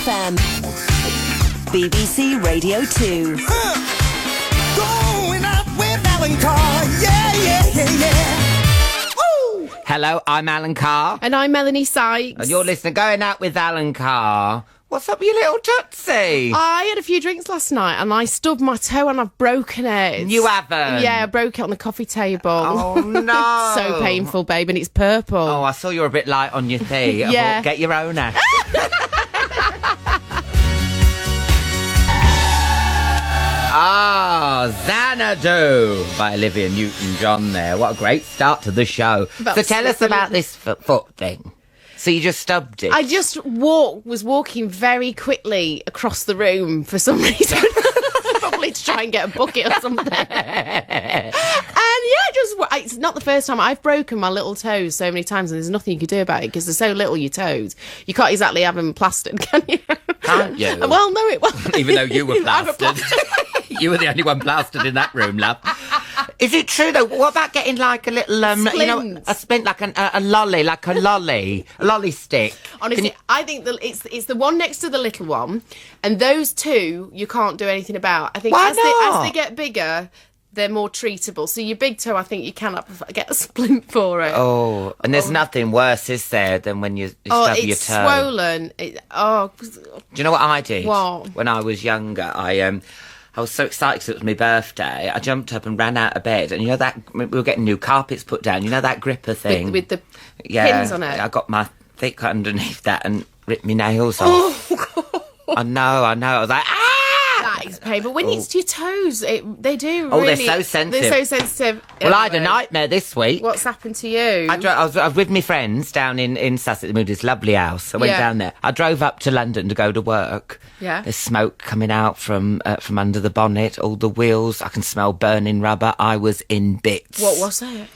FM. BBC Radio 2. Going out with Alan Carr. Yeah. Woo! Hello, I'm Alan Carr. And I'm Melanie Sykes. And you're listening Going Out with Alan Carr. What's up, you little tootsie? I had a few drinks last night and I stubbed my toe and I've broken it. You haven't? Yeah, I broke it on the coffee table. Oh, no. So painful, babe, and it's purple. Oh, I saw you were a bit light on your tea. I Yeah. thought, get your own ass. Xanadu by Olivia Newton-John there. What a great start to the show. So tell us about this foot thing. So you just stubbed it? I just was walking very quickly across the room for some reason. Probably to try and get a bucket or something. And yeah, it's not the first time. I've broken my little toes so many times and there's nothing you can do about it because they're so little, your toes. You can't exactly have them plastered, can you? Can't you? Well, no, it wasn't. Even though you were plastered. You were the only one plastered in that room, love. Is it true, though? What about getting like a little, a splint, like a lolly, a lolly stick? Honestly, I think it's the one next to the little one, and those two you can't do anything about. I think as they get bigger, they're more treatable. So your big toe, I think you can get a splint for it. Oh, and there's nothing worse, is there, than when you stub your toe? It's swollen. Do you know what I did? What? When I was younger, I was so excited because it was my birthday. I jumped up and ran out of bed. And you know that, we were getting new carpets put down. You know that gripper thing? With the pins on it? I got my feet cut underneath that and ripped my nails off. Oh, I know. I was like, ah! That is painful. When it's your toes, they do Oh, really... they're so sensitive. They're so sensitive. Well, I had a nightmare this week. What's happened to you? I was with my friends down in Sussex, moved this lovely house. I went down there. I drove up to London to go to work. Yeah. There's smoke coming out from under the bonnet, all the wheels. I can smell burning rubber. I was in bits. What was it?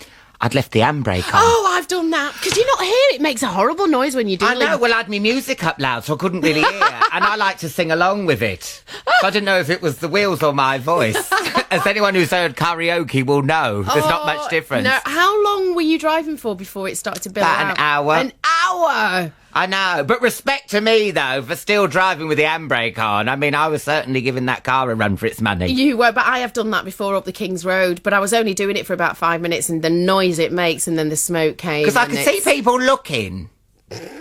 I'd left the handbrake on. Oh, I've done that. Could you not hear it? It makes a horrible noise when you do it. I know. Well, I had my music up loud, so I couldn't really hear. And I like to sing along with it. So I didn't know if it was the wheels or my voice. As anyone who's heard karaoke will know, there's not much difference. No, how long were you driving for before it started to build About out? an hour. An hour? I know, but respect to me, though, for still driving with the handbrake on. I mean, I was certainly giving that car a run for its money. You were, but I have done that before up the King's Road, but I was only doing it for about 5 minutes and the noise it makes and then the smoke came. Because I could see people looking,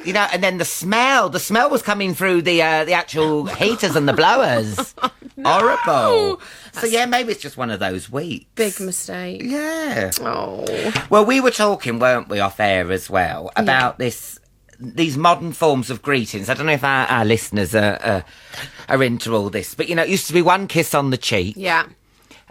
you know, and then the smell was coming through the actual heaters and the blowers. No. Horrible. So, yeah, maybe it's just one of those weeks. Big mistake. Yeah. Oh. Well, we were talking, weren't we, off air as well, about these modern forms of greetings. I don't know if our listeners are into all this, but, you know, it used to be one kiss on the cheek. Yeah.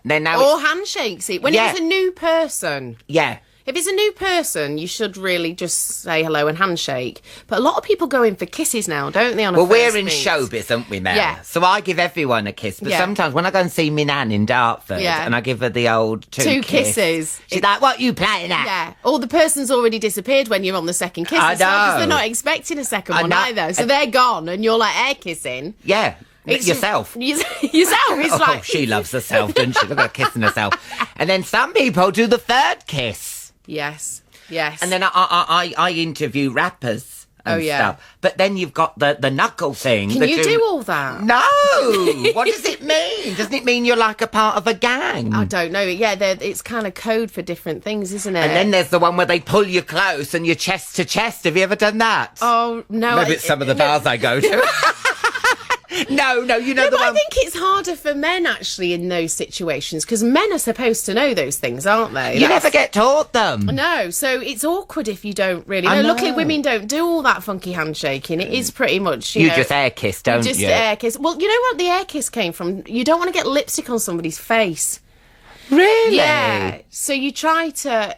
And then now or handshakes. When it's a new person. Yeah. If it's a new person, you should really just say hello and handshake. But a lot of people go in for kisses now, don't they? Well, we're in showbiz, aren't we, Mel? Yeah. So I give everyone a kiss. But sometimes when I go and see my nan in Dartford and I give her the old two kisses. She's like, what are you playing at? Yeah. Or the person's already disappeared when you're on the second kiss. I know. Because they're not expecting a second one either. So they're gone and you're like air kissing. Yeah. Yourself. Yourself. It's like... she loves herself, doesn't she? Look at her kissing herself. And then some people do the third kiss. Yes. And then I interview rappers and stuff. But then you've got the knuckle thing. Can you do all that? No! What does it mean? Doesn't it mean you're like a part of a gang? I don't know. Yeah, it's kind of code for different things, isn't it? And then there's the one where they pull you close and you're chest to chest. Have you ever done that? Oh, no. Maybe it's some of the bars I go to. No, you know the one... I think it's harder for men, actually, in those situations, because men are supposed to know those things, aren't they? You never get taught them. No, so it's awkward if you don't really know. Luckily, women don't do all that funky handshaking. It is pretty much, you know... just air kiss, don't you? Just air kiss. Well, you know what the air kiss came from? You don't want to get lipstick on somebody's face. Really? Yeah. So you try to...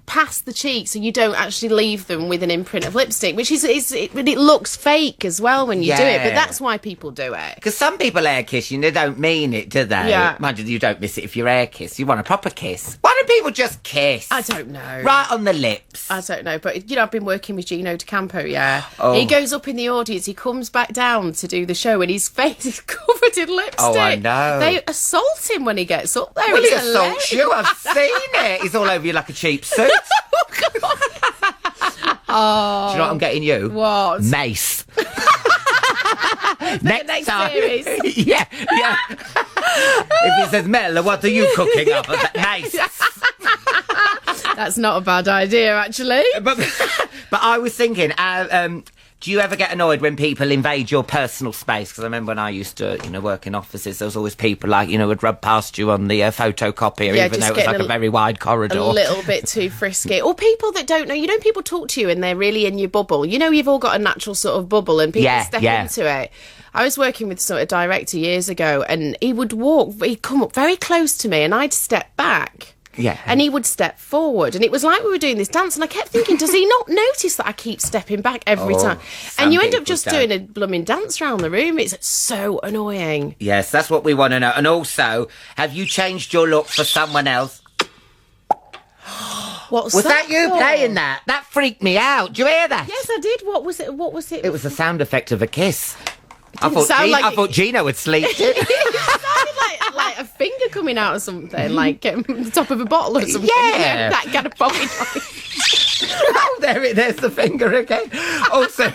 past the cheek so you don't actually leave them with an imprint of lipstick, which it looks fake as well when you do it, but that's why people do it. Because some people air kiss you and they don't mean it, do they? Yeah. Mind you don't miss it if you air kiss. You want a proper kiss. Why don't people just kiss? I don't know. Right on the lips. I don't know, but you know, I've been working with Gino D'Acampo, Oh. He goes up in the audience, he comes back down to do the show and his face is covered in lipstick. Oh, I know. They assault him when he gets up there. Well, he It's assaults you. I've seen it. He's all over you like a cheap suit. Oh, do you know what I'm getting you? What? Mace. for the next series. yeah. If he says, Mel, what are you cooking up? Nice. That's not a bad idea, actually. But I was thinking, do you ever get annoyed when people invade your personal space? Because I remember when I used to, work in offices, there was always people would rub past you on the photocopier, even though it was like a very wide corridor. A little bit too frisky. Or people that don't know, people talk to you and they're really in your bubble. You've all got a natural sort of bubble and people step into it. I was working with a director years ago and he'd come up very close to me and I'd step back. Yeah. And he would step forward. And it was like we were doing this dance. And I kept thinking, does he not notice that I keep stepping back every time? And you end up just doing a blooming dance around the room. It's so annoying. Yes, that's what we want to know. And also, have you changed your look for someone else? Was that you playing that? That freaked me out. Do you hear that? Yes, I did. What was it? It was the sound effect of a kiss. I Like thought Gino had sleeped it. It sounded like a finger coming out or something, like the top of a bottle or something. Yeah. That kind of popping noise. Oh, there's the finger again. Also,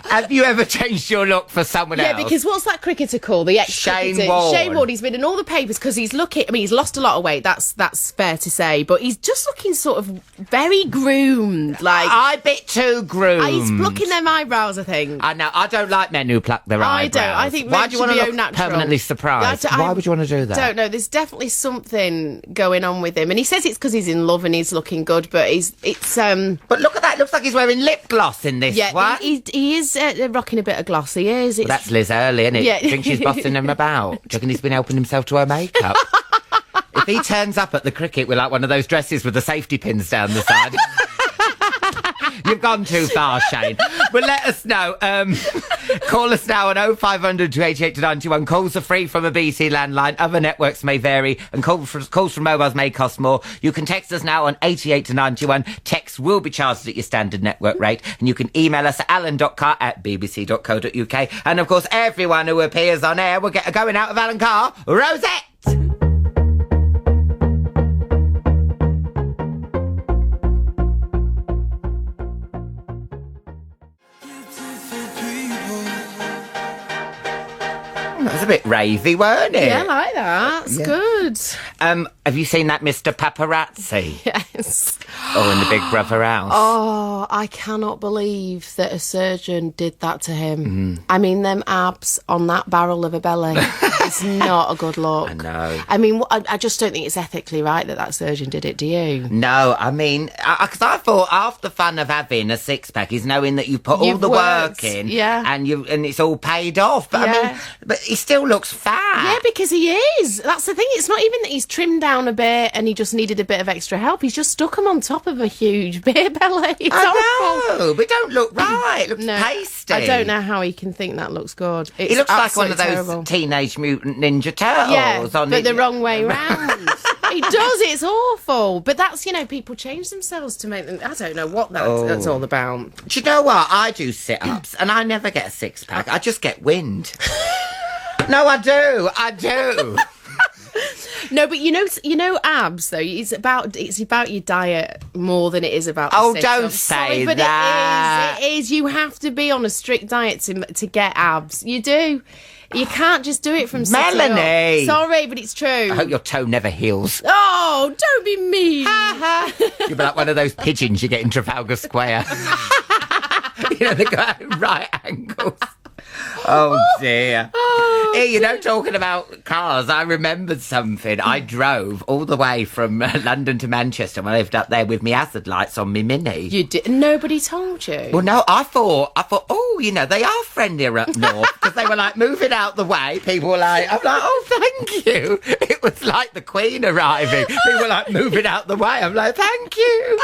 have you ever changed your look for someone else? Yeah, because what's that cricketer called? The ex-cricketer. Shane Warne. Shane Warne. He's been in all the papers because he's looking... I mean, he's lost a lot of weight. That's fair to say. But he's just looking sort of very groomed. Like a bit too groomed. He's plucking them eyebrows, I think. I know. I don't like men who pluck their eyebrows. I don't. I think why men do you want to should be look au natural. permanently surprised? Why would you want to do that? I don't know. There's definitely something going on with him. And he says it's because he's in love and he's looking good, but But look at that. It looks like he's wearing lip gloss in this one. Yeah, he is rocking a bit of gloss. He is. Well, that's Liz Early, isn't it? Yeah. Do you think she's bossing him about? Do you reckon he's been helping himself to her makeup? If he turns up at the cricket with like one of those dresses with the safety pins down the side... You've gone too far, Shane. But let us know. Call us now on 0500 288 91. Calls are free from a BT landline. Other networks may vary, and calls from mobiles may cost more. You can text us now on 88 to 91. Texts will be charged at your standard network rate. And you can email us at alan.carr@bbc.co.uk. And, of course, everyone who appears on air will get a going out of Alan Carr Rosette. That was a bit ravey, weren't it? Yeah, I like that. It's good. Have you seen that Mr. Paparazzi? Yes. Oh, in the Big Brother house. Oh, I cannot believe that a surgeon did that to him. I mean, them abs on that barrel of a belly. It's not a good look. I know. I mean, I just don't think it's ethically right that surgeon did it, do you? No, I mean, because I thought half the fun of having a six-pack is knowing that you've put all the work in, and it's all paid off. But I mean, but he still looks fat. Yeah, because he is. That's the thing. It's not even that he's trimmed down a bit and he just needed a bit of extra help. He's just stuck him on top of a huge beer belly. It's I know, but don't look right. It looks pasty. I don't know how he can think that looks good. He looks like one of those Teenage Mutant Ninja Turtles. Yeah, but the wrong way round. He does. It's awful. But that's, people change themselves to make them... I don't know what that's all about. Do you know what? I do sit-ups and I never get a six-pack. I just get wind. No, I do. No, but abs though. It's about your diet more than it is about. Don't say that. It is. You have to be on a strict diet to get abs. You do. You can't just do it from Melanie. Sorry, but it's true. I hope your toe never heals. Oh, don't be mean. You'll be like one of those pigeons you get in Trafalgar Square. They go at right angles. Oh dear. Hey, talking about cars, I remembered something. I drove all the way from London to Manchester when I lived up there with me hazard lights on me Mini. You did? Nobody told you? Well, no, I thought, they are friendlier up north because they were like moving out the way. People were like, I'm like, oh, thank you. It was like the Queen arriving. People were like moving out the way. I'm like, thank you.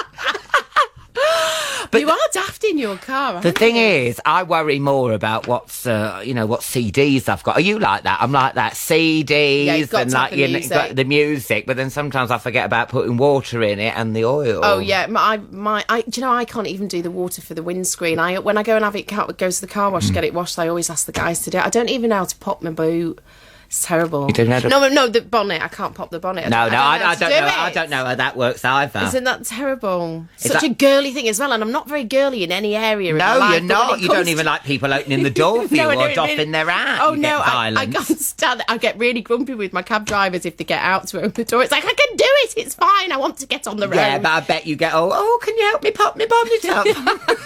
But you are daft in your car. The thing is, I worry more about what CDs I've got. Are you like that? I'm like that. CDs and got the music, but then sometimes I forget about putting water in it and the oil. Oh yeah, I can't even do the water for the windscreen. When I go and have it goes to the car wash to get it washed, I always ask the guys to do it. I don't even know how to pop my boot. It's terrible. You don't know No, the bonnet. I can't pop the bonnet. No, I I don't know how that works either. Isn't that terrible? Such a girly thing as well, and I'm not very girly in any area. No, in my life, you're not. You don't even like people opening the door for you or doffing their hat. Oh you no, I can't stand it. I get really grumpy with my cab drivers if they get out to open the door. It's like, I can do it. It's fine. I want to get on the road. Yeah, but I bet you get, can you help me pop my bonnet up?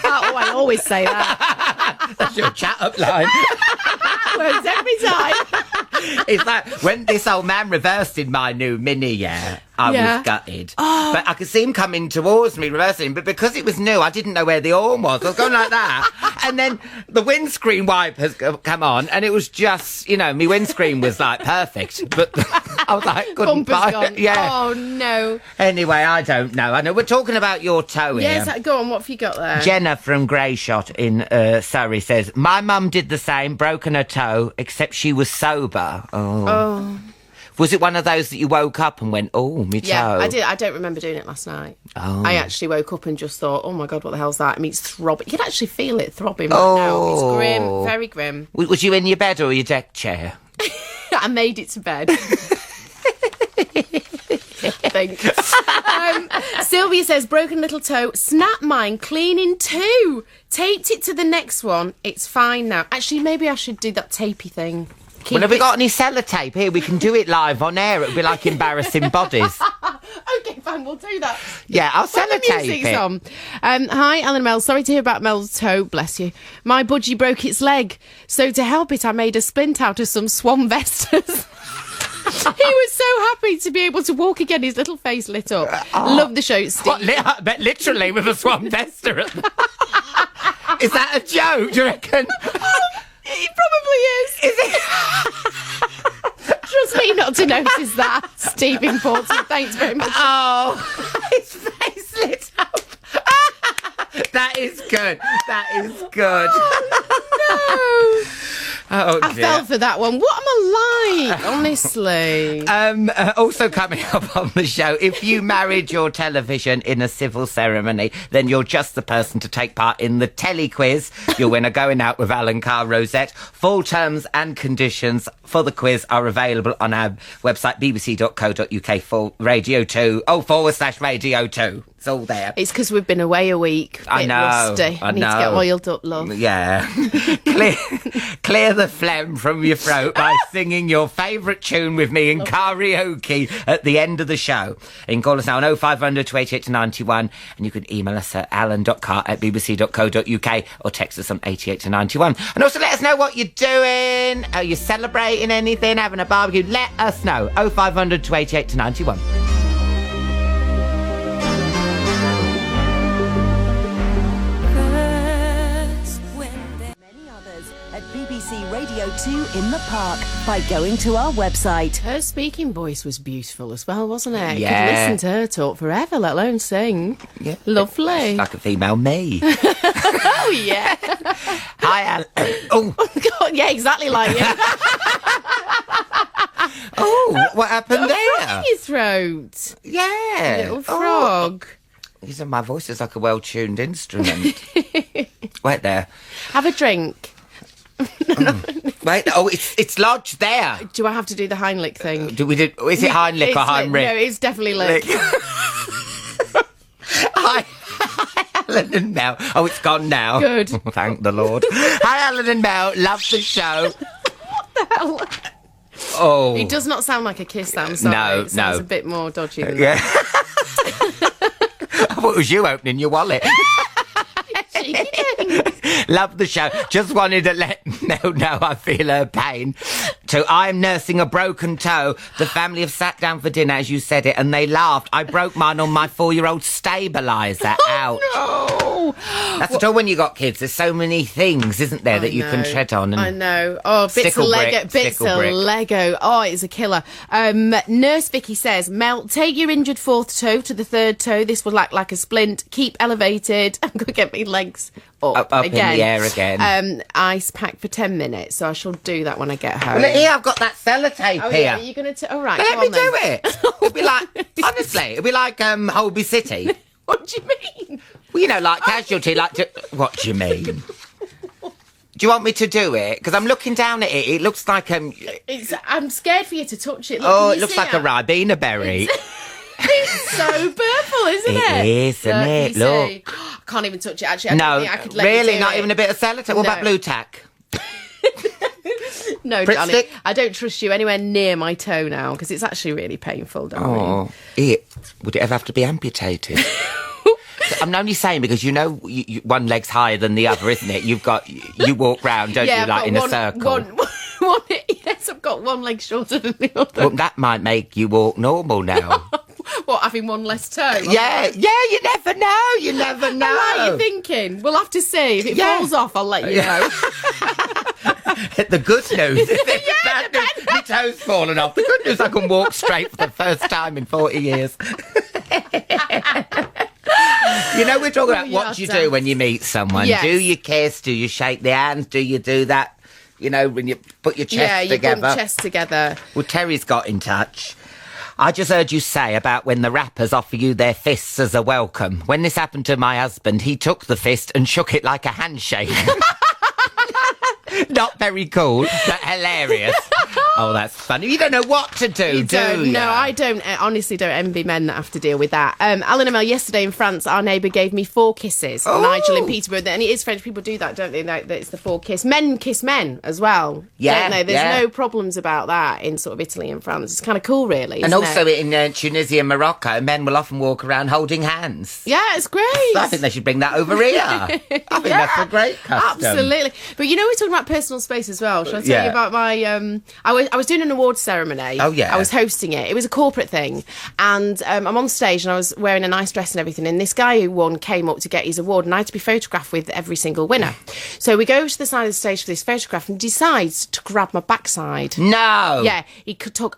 I always say that. That's your chat-up line. Works every time. It's like when this old man reversed in my new Mini, I was gutted. Oh. But I could see him coming towards me, reversing, but because it was new, I didn't know where the horn was. I was going like that. And then the windscreen wipers come on, and it was just, my windscreen was like perfect. But I was like, couldn't Bumper's buy it. gone. Yeah. Oh, no. Anyway, I don't know. I know we're talking about your toe here. Yes, go on. What have you got there? Jenna from Greyshot in Surrey says, my mum did the same, broken her toe, except she was sober. Oh. Was it one of those that you woke up and went, me toe? Yeah, I did. I don't remember doing it last night. Oh. I actually woke up and just thought, oh my God, what the hell's that? I mean, it's throbbing. You can actually feel it throbbing right now. It's grim, very grim. Was you in your bed or your deck chair? I made it to bed. I think. Sylvia says, broken little toe, snap mine clean in two. Taped it to the next one. It's fine now. Actually, maybe I should do that tapey thing. Have we got any sellotape here? We can do it live on air. It'll be like embarrassing bodies. Okay, fine, we'll do that. Yeah, I'll sellotape it. On. Hi, Alan and Mel. Sorry to hear about Mel's toe. Bless you. My budgie broke its leg. So to help it, I made a splint out of some swan vestas. He was so happy to be able to walk again. His little face lit up. Love the show, Steve. I bet literally with a swan vesta. Is that a joke, do you reckon? It probably is. Is it? Trust me not to notice that, Stephen Porter. Thanks very much. Oh, his face lit up. That is good. That is good. Oh, no. Oh, I fell for that one. What am I like? Honestly. Also coming up on the show, if you married your television in a civil ceremony, then you're just the person to take part in the Telly quiz. You'll win a going out with Alan Carr rosette. Full terms and conditions for the quiz are available on our website, bbc.co.uk/radio 2. /radio 2. It's all there. It's because we've been away a week. I know. Rusty. I need know. to get oiled up, love. Yeah. Clear the phlegm from your throat by singing your favourite tune with me in karaoke at the end of the show. You can call us now on 0500 288 91, and you can email us at alan.carr@bbc.co.uk or text us on 88 to 91. And also let us know what you're doing. Are you celebrating anything? Having a barbecue? Let us know. 0500 288 to 91. BBC Radio 2 in the park by going to our website. Her speaking voice was beautiful as well, wasn't it? Yeah. Could listen to her talk forever, let alone sing. Yeah. Lovely. Like a female me. Oh, yeah. Hi, Alan. Oh. God, yeah, exactly like you. Oh, what happened there? Frog in your throat. Yeah. Little frog. You said my voice is like a well-tuned instrument. Wait there. Have a drink. Wait, it's lodged there. Do I have to do the Heimlich thing? Is it Heimlich or Heimrich? No, it's definitely lick. Hi, Alan and Mel. Oh, it's gone now. Good. Thank the Lord. Hi, Alan and Mel. Love the show. What the hell? Oh. It does not sound like a kiss, I'm sorry. No, It sounds no. a bit more dodgy than Yeah. I thought it was you opening your wallet. that. Love the show. Just wanted to let Mel know I feel her pain. So I'm nursing a broken toe. The family have sat down for dinner, as you said it, and they laughed. I broke mine on my 4-year-old stabiliser. Ouch. No. That's the trouble when you got kids. There's so many things, isn't there, that you can tread on. And I know. Oh, bits Stickle of Lego. brick, Bits stickle of brick. Lego. Oh, it's a killer. Nurse Vicky says, Mel, take your injured fourth toe to the third toe. This will act like a splint. Keep elevated. I'm going to get my legs up in again. the air again. Ice pack for 10 minutes. So I shall do that when I get home. Well, here, I've got that sellotape Oh, here. yeah, you're going to... All right, Let go me on do then. it. It'll be like, honestly, it'll be like Holby City. What do you mean? Well, like casualty, like... What do you mean? Do you want me to do it? Because I'm looking down at it. It looks like I'm scared for you to touch it. Look, oh, it looks like a Ribena berry. It's so purple, isn't it? It is, isn't it? Look. I can't even touch it, actually. I No, don't think I could let you really, do not it. even a bit of sellotape. What about blue tack? No, Prick darling, stick? I don't trust you anywhere near my toe now, because it's actually really painful, darling. Oh, would it ever have to be amputated? I'm only saying because you know one leg's higher than the other, isn't it? You walk round, don't you, I've like got in a circle. Yes, I've got one leg shorter than the other. Well, that might make you walk normal now. What, having one less toe? Yeah, you never know. You never know. What are you thinking? We'll have to see. If it falls off, I'll let you know. The good news is the bad news, my toe's fallen off. The good news, I can walk straight for the first time in 40 years. You know, we're talking about what you do when you meet someone. Yes. Do you kiss? Do you shake their hands? Do you do that? You know, when you put your chest together. Yeah, you put chest together. Well, Terry's got in touch. I just heard you say about when the rappers offer you their fists as a welcome. When this happened to my husband, he took the fist and shook it like a handshake. Not very cool, but hilarious. Oh, that's funny. You don't know what to do, do you? No, I don't. I honestly don't envy men that have to deal with that. Alan and Mel, yesterday in France, our neighbour gave me 4 kisses. Oh. Nigel in Peterborough. And it is French people do that, don't they? Like, it's the 4 kiss. Men kiss men as well. Yeah, don't they? There's yeah. no problems about that in sort of Italy and France. It's kind of cool, really. And isn't also it? in Tunisia and Morocco, men will often walk around holding hands. Yeah, it's great. I think they should bring that over here. I think that's a great custom. Absolutely. But you know, we're talking about personal space as well. Shall I tell you about my... I was doing an awards ceremony. Oh, yeah. I was hosting it. It was a corporate thing. And I'm on stage and I was wearing a nice dress and everything. And this guy who won came up to get his award and I had to be photographed with every single winner. So we go to the side of the stage for this photograph and decides to grab my backside. No. Yeah. He took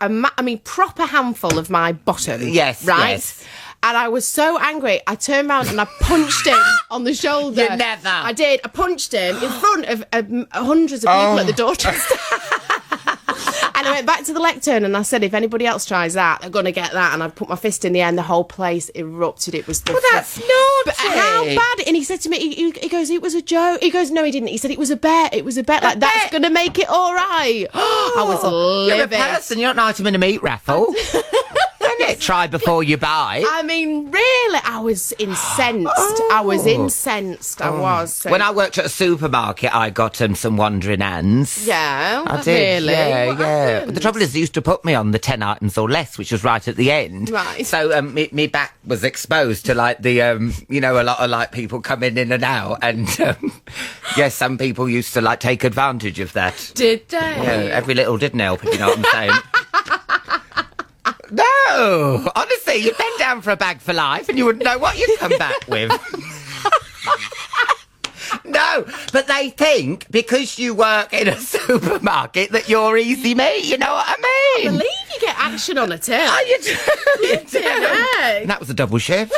proper handful of my bottom. Yes, Right? yes. And I was so angry, I turned around and I punched him on the shoulder. You never. I did. I punched him in front of hundreds of people at the door. And I went back to the lectern and I said, if anybody else tries that, they're going to get that. And I put my fist in the air and the whole place erupted. It was the... Well, that's naughty. But how bad? And he said to me, he goes, it was a joke. He goes, no, he didn't. He said, it was a bet. It was a bet. Like, that's going to make it all right. I was livid. You're a person. You're not an item in a meat raffle. Try before you buy. I mean, really, I was incensed. I was. So. When I worked at a supermarket, I got some wandering hands. Yeah, I did. really? Yeah, What yeah. happened? But the trouble is, they used to put me on the 10 items or less, which was right at the end. Right. So me back was exposed to like the a lot of like people coming in and out, and yes, some people used to like take advantage of that. Did they? Yeah, every little didn't help, if you know what I'm saying. No, honestly, you bend down for a bag for life and you wouldn't know what you'd come back with. No, but they think because you work in a supermarket that you're easy meat, you know what I I mean? believe you get action on a till. Oh, you do, you do. Yeah. And that was a double shift.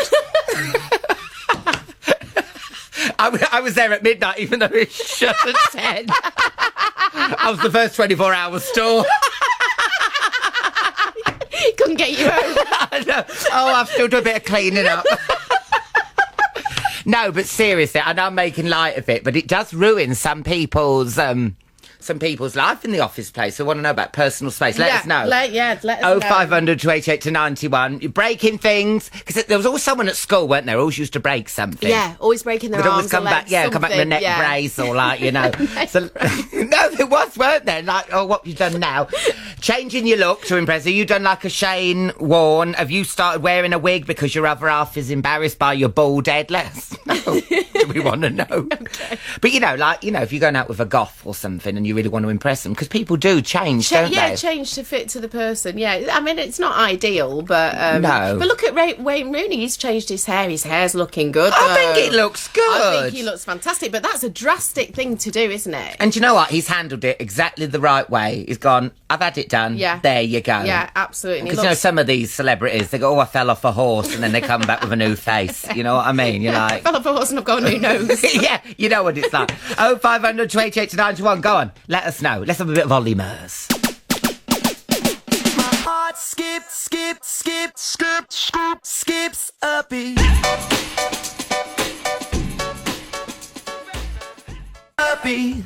I was there at midnight even though it shut at 10. I was the first 24-hour store. Couldn't get you home. No. Oh, I've still done a bit of cleaning up. No, but seriously, I know I'm making light of it, but it does ruin some people's life in the office place. So I want to know about personal space. Let us know. Let us know. 0500 288 to 91. You're breaking things. Because there was always someone at school, weren't there? Always used to break something. Yeah, always breaking their They'd arms always come or back, legs, come back with a neck something, brace or like, you know. No, there was, weren't there? Like, oh, what have you done now? Changing your look to impress. Have you done like a Shane Warne? Have you started wearing a wig because your other half is embarrassed by your bald head? Let us know. Do we want to know? Okay. But, if you're going out with a goth or something and you really want to impress them, because people do change, don't they? Change to fit to the person. Yeah, I mean, it's not ideal, but... No. But look at Wayne Rooney. He's changed his hair. His hair's looking good. I think it looks good. I think he looks fantastic, but that's a drastic thing to do, isn't it? And do you know what? He's handled it exactly the right way. He's gone, I've had it done. Yeah. There you go. Yeah, absolutely. Because, some of these celebrities, they go, oh, I fell off a horse, and then they come back with a new face. You know what I mean? You're I like... fell off a horse and I've got a new nose. Yeah, you know what it's like. 0500 288 to 91. Go on, let us know. Let's have a bit of Ollie Murs. My heart skips a beat. A beat.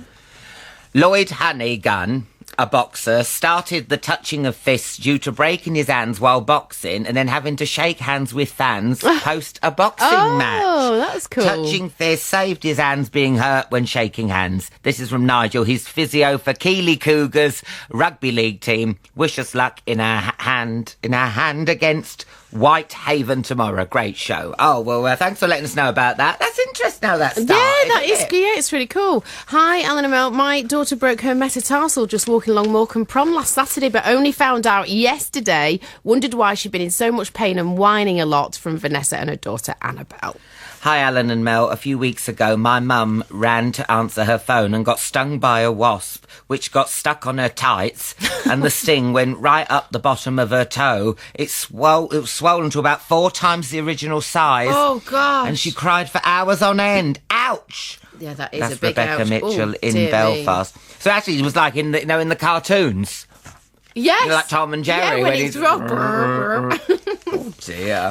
Lloyd Honeygun, a boxer, started the touching of fists due to breaking his hands while boxing and then having to shake hands with fans post a boxing match. Oh, that's cool. Touching fists saved his hands being hurt when shaking hands. This is from Nigel. He's physio for Keighley Cougars rugby league team. Wish us luck in our hand against Whitehaven tomorrow. Great show. Oh, well, thanks for letting us know about that. That's interesting how that started. It's really cool. Hi, Alan and Mel. My daughter broke her metatarsal just walking along Morecambe Prom last Saturday, but only found out yesterday. Wondered why she'd been in so much pain and whining a lot. From Vanessa and her daughter Annabelle. Hi, Alan and Mel. A few weeks ago, my mum ran to answer her phone and got stung by a wasp, which got stuck on her tights, and the sting went right up the bottom of her toe. It was swollen to about 4 times the original size. Oh, gosh. And she cried for hours on end. Ouch! Yeah, that is That's a big Rebecca ouch. Mitchell Oh, in dear Belfast. me. So actually, it was like in the cartoons. Yes. You know, like Tom and Jerry. Yeah, when he's Oh, dear.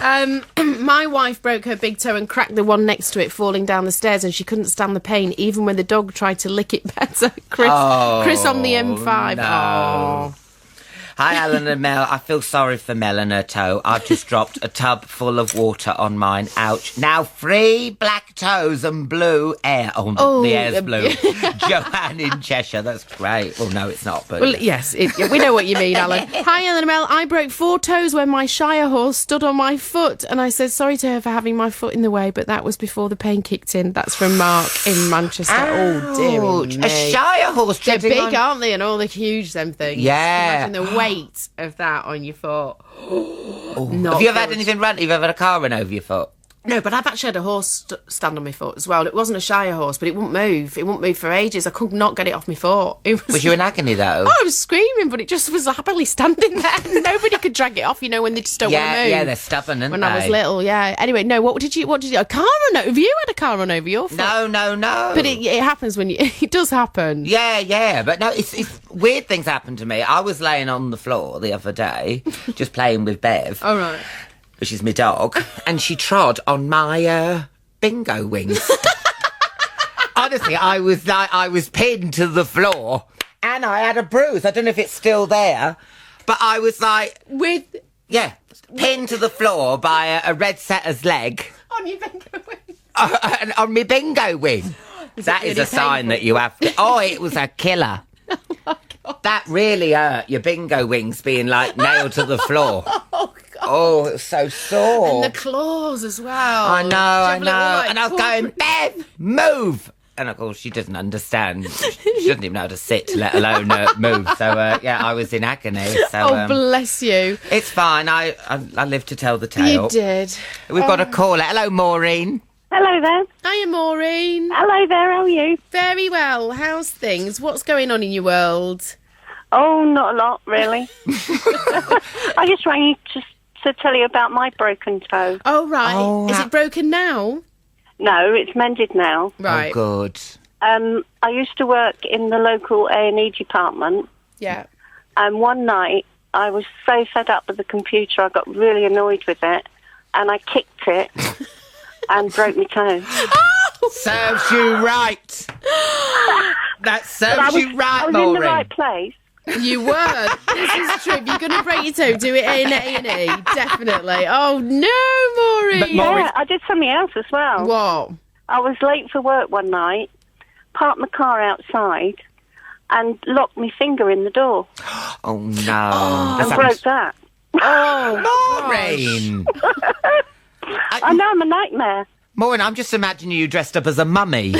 My wife broke her big toe and cracked the one next to it falling down the stairs, and she couldn't stand the pain even when the dog tried to lick it better. Chris on the M5. No. Oh. Hi, Alan and Mel. I feel sorry for Mel and her toe. I've just dropped a tub full of water on mine. Ouch. Now 3 black toes and blue air. Oh, the air's blue. Joanne in Cheshire. That's great. Well, no, it's not. But Well, yes, we know what you mean, Alan. Hi, Alan and Mel. I broke 4 toes when my Shire horse stood on my foot, and I said sorry to her for having my foot in the way, but that was before the pain kicked in. That's from Mark in Manchester. Oh, dear Ouch. me. A Shire horse They're treading big, on... aren't they? And all the huge, them things. Yeah. Imagine the weight of that on your foot. Not Have you ever had good. anything run? Have you ever had a car run over your foot? No, but I've actually had a horse stand on my foot as well. It wasn't a Shire horse, but it wouldn't move. It wouldn't move for ages. I could not get it off my foot. It Was you in agony, though? Oh, I was screaming, but it just was happily standing there. Nobody could drag it off, you know, when they just don't want to move. Yeah, they're stubborn, aren't When they? I was little, yeah. Anyway, no, what did you, a car run over? Have you had a car run over your foot? No. But it happens when you, it does happen. Yeah, but no, it's weird things happen to me. I was laying on the floor the other day, just playing with Bev. All right. Which is my dog, and she trod on my bingo wings. Honestly, I was pinned to the floor, and I had a bruise. I don't know if it's still there, but I was like, pinned to the floor by a red setter's leg. On your bingo wing. On my bingo wing. That is really a sign painful? that you have to... Oh, it was a killer. That really hurt, your bingo wings being, like, nailed to the floor. Oh, God. Oh, it was so sore. And the claws as well. I know. Did you have a little, And I was going, Bev, move! And, of course, she doesn't understand. She doesn't even know how to sit, let alone move. So, I was in agony. So, bless you. it's fine. I lived to tell the tale. You did. We've got a caller. Hello, Maureen. Hello there. Hiya, Maureen. Hello there, how are you? Very well. How's things? What's going on in your world? Oh, not a lot, really. I just rang you to tell you about my broken toe. Oh, right. Oh, Is it broken now? No, it's mended now. Right. Oh, good. I used to work in the local A&E department, Yeah. and one night I was so fed up with the computer, I got really annoyed with it, and I kicked it and broke my toe. Serves you right. That serves you right, I was Maureen. in the right place. You were. This is true. If you're going to break your toe, do it in A&E. Definitely. Oh, no, Maureen. But Maureen- Yeah, I did something else as well. What? I was late for work one night, parked my car outside, and locked my finger in the door. Oh, no. And That's broke that. Oh, Maureen. I know, I'm a nightmare. Maureen, I'm just imagining you dressed up as a mummy,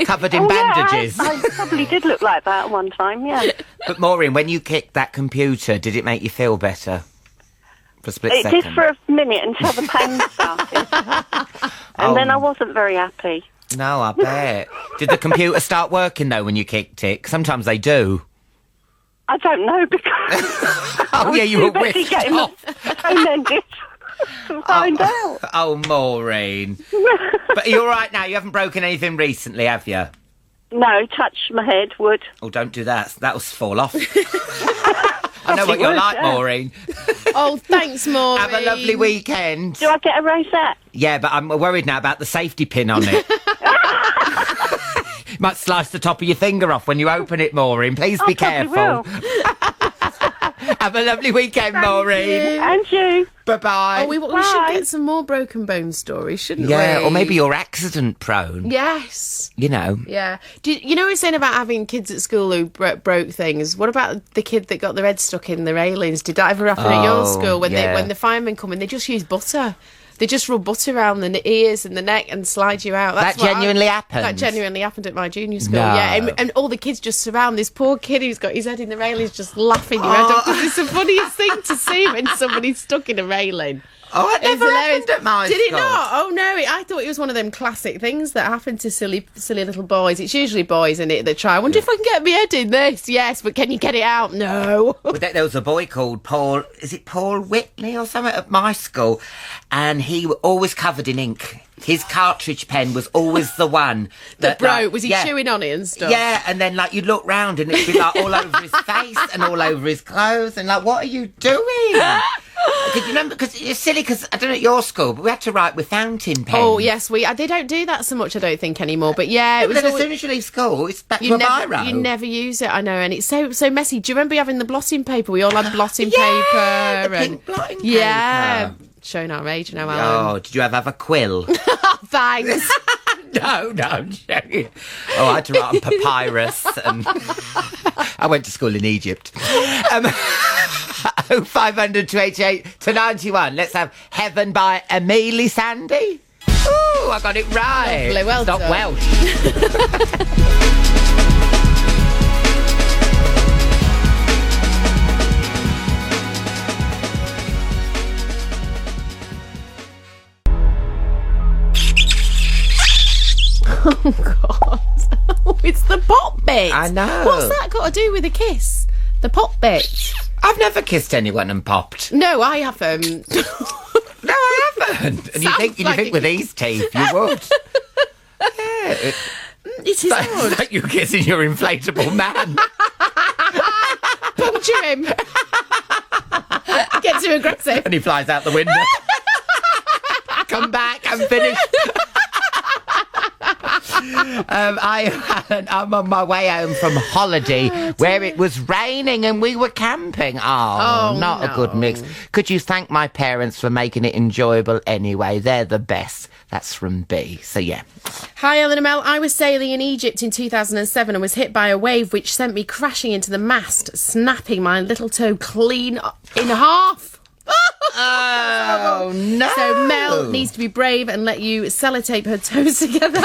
covered in bandages. Yeah, I probably did look like that at one time, yeah. But Maureen, when you kicked that computer, did it make you feel better? For a split It second? did for a minute until the pain started. And then I wasn't very happy. No, I bet. Did the computer start working, though, when you kicked it? 'Cause sometimes they do. I don't know because Oh, yeah, you were too busy whisked getting off. the phone ended to find out. Oh, Maureen. But you're all right now. You haven't broken anything recently, have you? No, touch my head, would. Oh, don't do that. That'll fall off. I know what you're would, like, yeah. Maureen. Oh, thanks, Maureen. Have a lovely weekend. Do I get a rosette? Yeah, but I'm worried now about the safety pin on it. Might slice the top of your finger off when you open it, Maureen. Please be careful. Probably will. Have a lovely weekend, Maureen. And you. Bye-bye. Oh, we should get some more broken bone stories, shouldn't we? Yeah, or maybe you're accident prone. Yes. You know. Yeah. You know what you're saying about having kids at school who broke things? What about the kid that got their head stuck in the railings? Did that ever happen at your school when the firemen come in? They just use butter. They just rub butter around the ears and the neck and slide you out. That genuinely happened? That genuinely happened at my junior school, No. yeah. And all the kids just surround this poor kid who's got his head in the railings just laughing your head off because it's the funniest thing to see when somebody's stuck in a railing. Oh, it never hilarious. happened at my Did it school. not? Oh, no. I thought it was one of them classic things that happen to silly little boys. It's usually boys, isn't it, that try, I wonder if I can get my head in this. Yes, but can you get it out? No. Well, there was a boy called Paul, is it Paul Whitney or something at my school? And he was always covered in ink. His cartridge pen was always the one that broke. Was he chewing on it and stuff? Yeah, and then you'd look round and it'd be all over his face and all over his clothes and what are you doing? Because you remember, because it's silly, because I don't know at your school, but we had to write with fountain pens. Oh yes, they don't do that so much, I don't think anymore. But yeah, it was. But then as soon as you leave school, it's back to a biro. You never use it, I know, and it's so messy. Do you remember having the blotting paper? We all had blotting paper. The pink blotting paper. Yeah, showing our age now, Alan. Oh, did you have a quill? Thanks. No, I'm joking. Oh, I had to write on papyrus. And I went to school in Egypt. 0500 288 to 91. Let's have Heaven by Amelie Sandy. Ooh, I got it right. Lovely, well Stop done. Welsh. Oh God! Oh, it's the pop bit. I know. What's that got to do with a kiss? The pop bit. I've never kissed anyone and popped. No, I haven't. No, I haven't. And you think like with these teeth you would? Yeah. It is odd. It's like you kissing your inflatable man. Puncture him. Get too aggressive. And he flies out the window. Come back, I'm finished. I'm on my way home from holiday where it was raining and we were camping. Oh, not a good mix. Could you thank my parents for making it enjoyable anyway? They're the best. That's from B. So, yeah. Hi, Ellen and Mel. I was sailing in Egypt in 2007 and was hit by a wave which sent me crashing into the mast, snapping my little toe clean in half. Oh, no. So Mel needs to be brave and let you sellotape her toes together.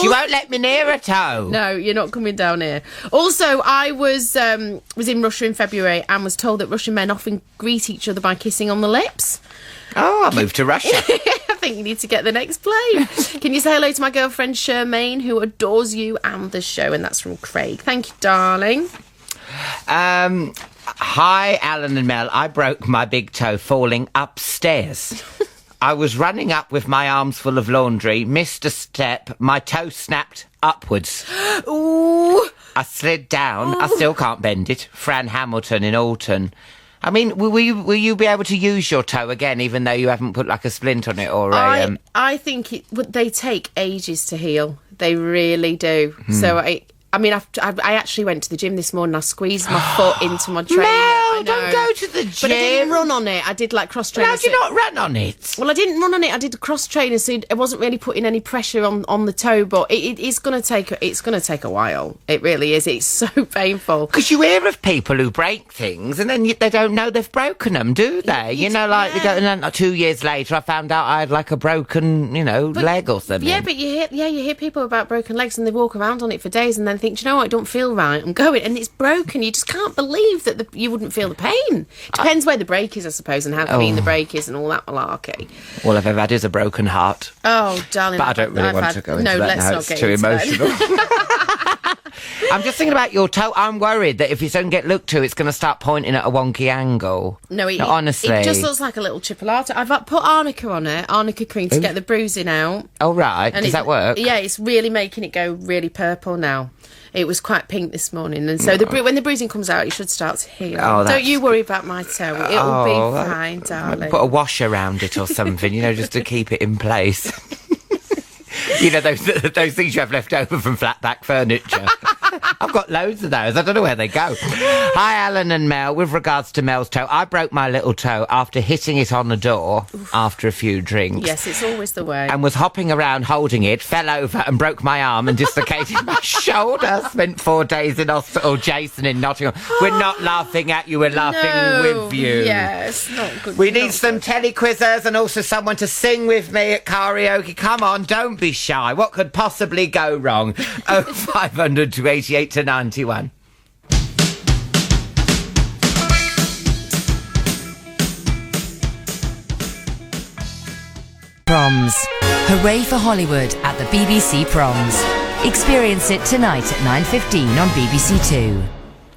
She won't let me near her toe. No, you're not coming down here. Also, I was in Russia in February and was told that Russian men often greet each other by kissing on the lips. Oh, I moved to Russia. I think you need to get the next plane. Can you say hello to my girlfriend Charmaine, who adores you and the show? And that's from Craig. Thank you, darling. Hi, Alan and Mel. I broke my big toe falling upstairs. I was running up with my arms full of laundry, missed a step, my toe snapped upwards. Ooh. I slid down. I still can't bend it. Fran Hamilton in Alton. I mean, will you be able to use your toe again, even though you haven't put like a splint on it or a... I think they take ages to heal. They really do. So I mean, I actually went to the gym this morning. I squeezed my foot into my trainer. Mel, don't go to the gym. But I didn't run on it. I did like cross trainer. How do you not run on it? Well, I didn't run on it. I did cross trainer, so it wasn't really putting any pressure on the toe. But it's going to take a while. It really is. It's so painful. Because you hear of people who break things and then they don't know they've broken them, do they? You know, like they go, and then 2 years later, I found out I had like a broken, leg or something. Yeah, but you hear people about broken legs and they walk around on it for days and then think, do you know what? I don't feel right. I'm going, and it's broken. You just can't believe that you wouldn't feel the pain. Depends where the break is, I suppose, and how clean the break is and all that malarkey. All I've ever had is a broken heart. Oh, darling. But I don't really want to go into that now. It's too emotional. I'm just thinking about your toe. I'm worried that if it doesn't get looked to, it's going to start pointing at a wonky angle. No, honestly. It just looks like a little chipolata. I've put arnica on it, arnica cream, to get the bruising out. Oh, right. Does that work? Yeah, it's really making it go really purple now. It was quite pink this morning, and so when the bruising comes out, it should start to heal. Oh, don't you worry about my toe. It'll be fine, darling. Put a wash around it or something, just to keep it in place. You know, those things you have left over from flat-pack furniture. I've got loads of those. I don't know where they go. Hi, Alan and Mel. With regards to Mel's toe, I broke my little toe after hitting it on the door after a few drinks. Yes, it's always the way. And was hopping around holding it, fell over and broke my arm and dislocated my shoulder. Spent 4 days in hospital. Jason in Nottingham. We're not laughing at you, we're laughing with you. Yes, not good. We need some Telly quizzers and also someone to sing with me at karaoke. Come on, don't be shy. What could possibly go wrong? 0500 288 to 91. Proms. Hooray for Hollywood at the BBC Proms. Experience it tonight at 9:15 on BBC Two.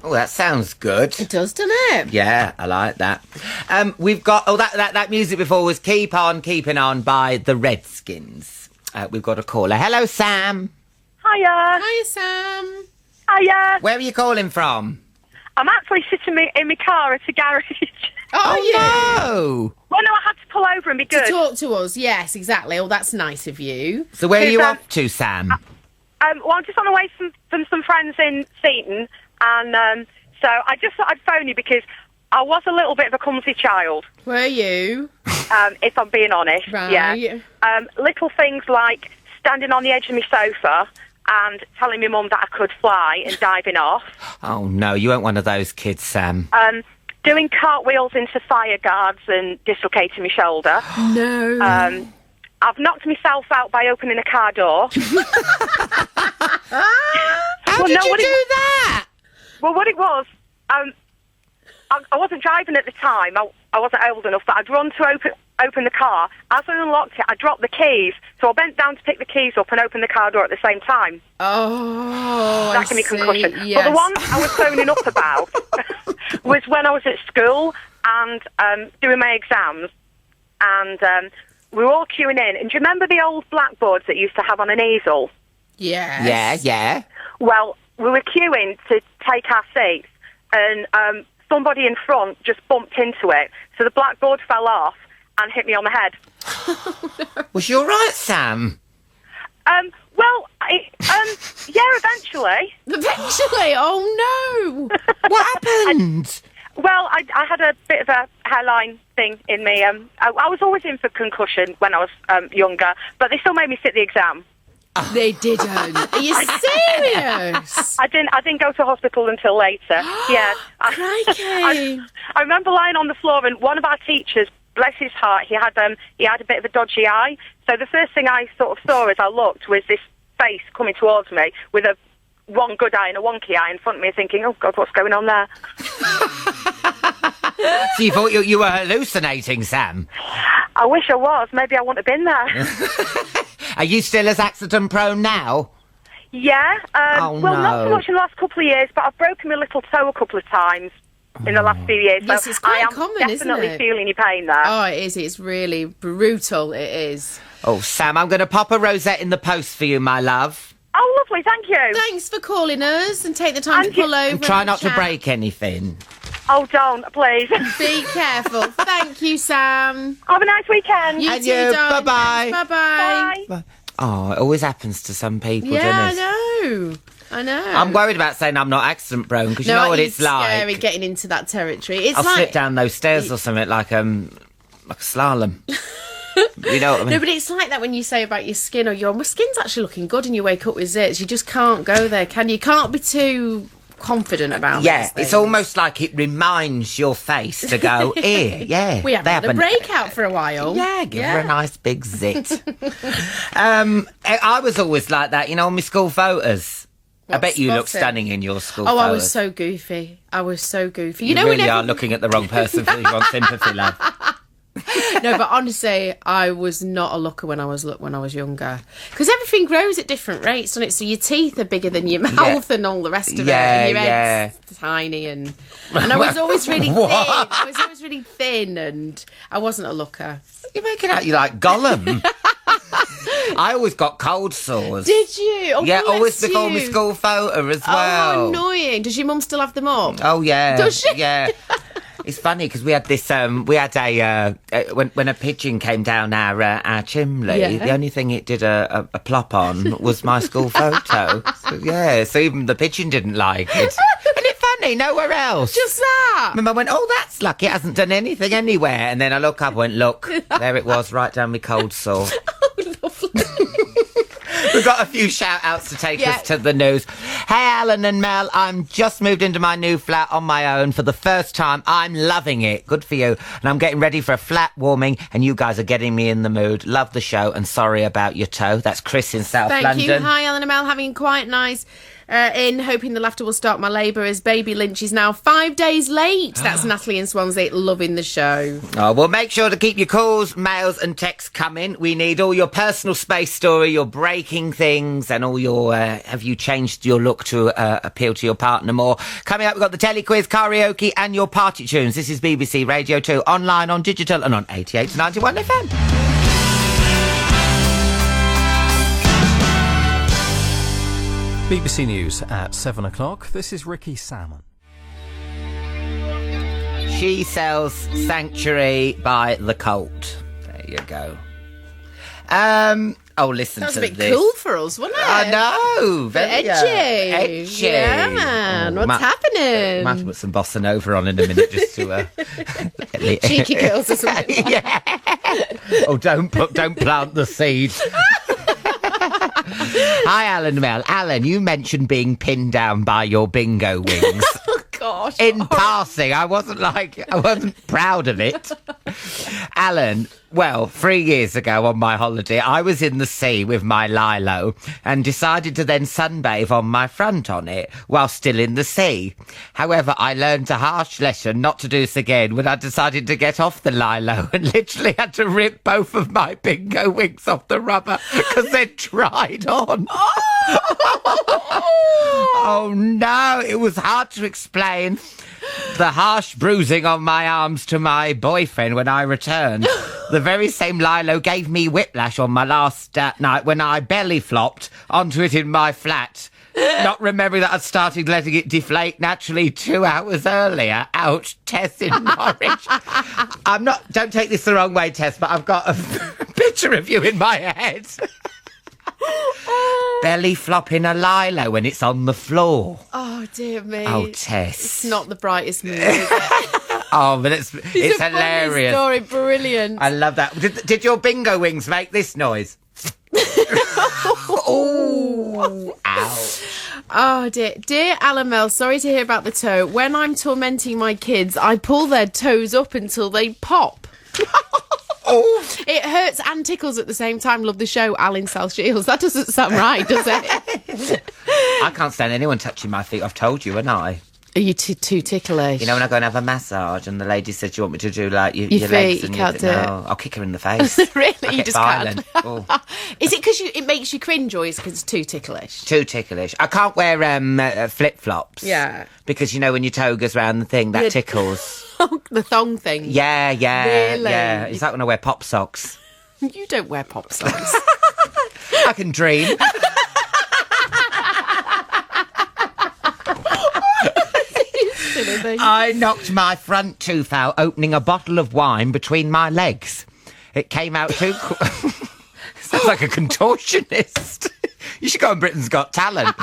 Oh, that sounds good. It does, doesn't it? Yeah, I like that. We've got... Oh, that music before was Keep On Keeping On by the Redskins. We've got a caller. Hello, Sam. Hiya. Hiya, Sam. Hiya. Where are you calling from? I'm actually sitting in my car at a garage. Oh, yeah. No. Well, no, I had to pull over and be good. To talk to us, yes, exactly. Oh, that's nice of you. So where are you Who's, off to, Sam? Well, I'm just on the way from some friends in Seaton, and so I just thought I'd phone you because I was a little bit of a clumsy child. Were you? If I'm being honest. Right. Yeah. Little things like standing on the edge of my sofa and telling my mum that I could fly and diving off. Oh, no, you weren't one of those kids, Sam. Doing cartwheels into fire guards and dislocating my shoulder. No. I've knocked myself out by opening a car door. How did you do that? Well, what it was, I wasn't driving at the time. I wasn't old enough, but I'd run to open the car. As I unlocked it, I dropped the keys. So I bent down to pick the keys up and open the car door at the same time. Oh, That gave me concussion. Yes. But the one I was phoning up about was when I was at school and doing my exams. And we were all queuing in. And do you remember the old blackboards that you used to have on an easel? Yes. Yeah. Well, we were queuing to take our seats, and somebody in front just bumped into it. So the blackboard fell off and hit me on the head. Was you all right, Sam? Yeah, eventually. Eventually, oh no. What happened? Well, I had a bit of a hairline thing in me. I was always in for concussion when I was younger, but they still made me sit the exam. They didn't. Are you serious? I didn't go to hospital until later. Yeah. Crikey. I remember lying on the floor, and one of our teachers, bless his heart, he had a bit of a dodgy eye. So the first thing I sort of saw as I looked was this face coming towards me with one good eye and a wonky eye in front of me, thinking, oh God, what's going on there? So you thought you were hallucinating, Sam? I wish I was. Maybe I wouldn't have been there. Are you still as accident prone now? Yeah. Oh, well, no. not so much in the last couple of years, but I've broken my little toe a couple of times in the last few years. Yes, so it's quite I am common, isn't definitely it? feeling your pain there. Oh, it is. It's really brutal. It is. Oh, Sam, I'm going to pop a rosette in the post for you, my love. Oh, lovely. Thank you. Thanks for calling us and take the time And to pull over. And try and not to chat. break anything. Oh, don't, please. Be careful. Thank you, Sam. Have a nice weekend. And too, you. darling. Bye-bye. Thanks, Bye-bye. Bye. Oh, it always happens to some people, Yeah, doesn't it? I know. I'm worried about saying I'm not accident prone because you know what it's scary like. getting into that territory. It's I'll like slip down those stairs or something like a slalom. You know what I mean? No, but it's like that when you say about your skin or my skin's actually looking good and you wake up with zits. You just can't go there, can you? You can't be too confident about Yeah, these things. it's almost like it reminds your face to go, here, yeah. We haven't had a haven't- breakout for a while. Yeah, give her a nice big zit. I was always like that, you know, on my school photos. I bet you look spotted? stunning in your school Oh, photos. I was so goofy. You You know, really whenever... are looking at the wrong person for your sympathy, love. No, but honestly, I was not a looker when I was younger. Because everything grows at different rates on it. So your teeth are bigger than your mouth and all the rest of it. And your head's tiny. And I was always really thin. What? I was always really thin and I wasn't a looker. You're making out you like Gollum. I always got cold sores. Did you? Oh, Yeah, bless always before my you. school photo as well. Oh, annoying. Does your mum still have them up? Oh, yeah. Does she? Yeah. It's funny because we had this. We had when a pigeon came down our chimney. Yeah. The only thing it did a plop on was my school photo. So even the pigeon didn't like it. Isn't it funny? Nowhere else. Just that. Remember, I went, oh, that's lucky. It hasn't done anything anywhere. And then I look up, went, look, there it was, right down my cold sore. Oh, lovely. We've got a few shout-outs to take us to the news. Hey, Alan and Mel, I'm just moved into my new flat on my own for the first time. I'm loving it. Good for you. And I'm getting ready for a flat warming, and you guys are getting me in the mood. Love the show, and sorry about your toe. That's Chris in South London. Thank you. Hi, Alan and Mel. Having quite nice... hoping the laughter will start my labour as baby Lynch is now 5 days late. That's Natalie in Swansea, loving the show. Oh, well, make sure to keep your calls, mails and texts coming. We need all your personal space story, your breaking things and all your have you changed your look to appeal to your partner more. Coming up, we've got the Telly quiz, karaoke and your party tunes. This is BBC Radio 2, online, on digital and on 88 to 91 FM. BBC News at 7 o'clock. This is Ricky Salmon. She sells Sanctuary by the Cult. There you go. Oh, listen That was to a bit this. cool for us, wasn't it? I know. Very edgy. Yeah, man. What's happening? Might have to put some bossa nova on in a minute just to... Cheeky girls or something. Yeah. Oh, don't plant the seed. Hi, Alan and Mel. Alan, you mentioned being pinned down by your bingo wings. Oh, gosh. In passing, I wasn't proud of it. Alan, well, 3 years ago on my holiday, I was in the sea with my lilo and decided to then sunbathe on my front on it while still in the sea. However, I learned a harsh lesson not to do this again when I decided to get off the lilo and literally had to rip both of my bingo wings off the rubber because they'd dried on. Oh, no, it was hard to explain the harsh bruising on my arms to my boyfriend when I returned. The very same lilo gave me whiplash on my last night when I belly flopped onto it in my flat, not remembering that I'd started letting it deflate naturally 2 hours earlier. Ouch, Tess in Norwich. Don't take this the wrong way, Tess, but I've got a picture of you in my head. Belly flopping a lilo when it's on the floor. Oh, dear me. Oh, Tess. It's not the brightest mood, is it? Oh, but it's hilarious. Funny story, brilliant. I love that. Did your bingo wings make this noise? Oh, ouch. Oh, dear Alan Mel, sorry to hear about the toe. When I'm tormenting my kids, I pull their toes up until they pop. Oh. It hurts and tickles at the same time. Love the show, Alan South Shields. That doesn't sound right, does it? I can't stand anyone touching my feet. I've told you, haven't I? Are you too ticklish? You know, when I go and have a massage and the lady said, do you want me to do, like, your feet, legs? you And can't do it. No, I'll kick her in the face. Really? You just violent. can't? Oh. Is it because it makes you cringe or is it because it's too ticklish? Too ticklish. I can't wear flip-flops. Yeah. Because, you know, when your toe goes round the thing, that Yeah. tickles. The thong thing? Yeah. Really? Yeah. It's like when I wear pop socks. You don't wear pop socks. I can dream. I knocked my front tooth out opening a bottle of wine between my legs. It came out too... Sounds like a contortionist. You should go on Britain's Got Talent.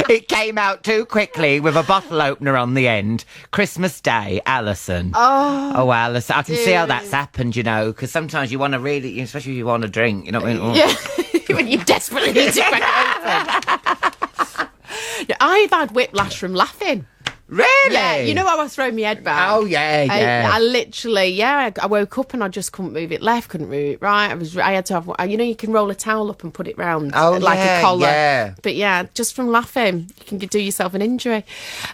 It came out too quickly with a bottle opener on the end. Christmas Day, Alison. Oh, Alison. I can see how that's happened, you know, because sometimes you want to really, especially if you want to drink, you know what I mean? Yeah, when you desperately need to crack it open. Yeah, I've had whiplash from laughing. Really? Yeah, you know how I throw my head back? Oh, yeah. I literally, I woke up and I just couldn't move it left, couldn't move it right. I had to have, you know, you can roll a towel up and put it round like a collar. Yeah. But yeah, just from laughing, you can do yourself an injury.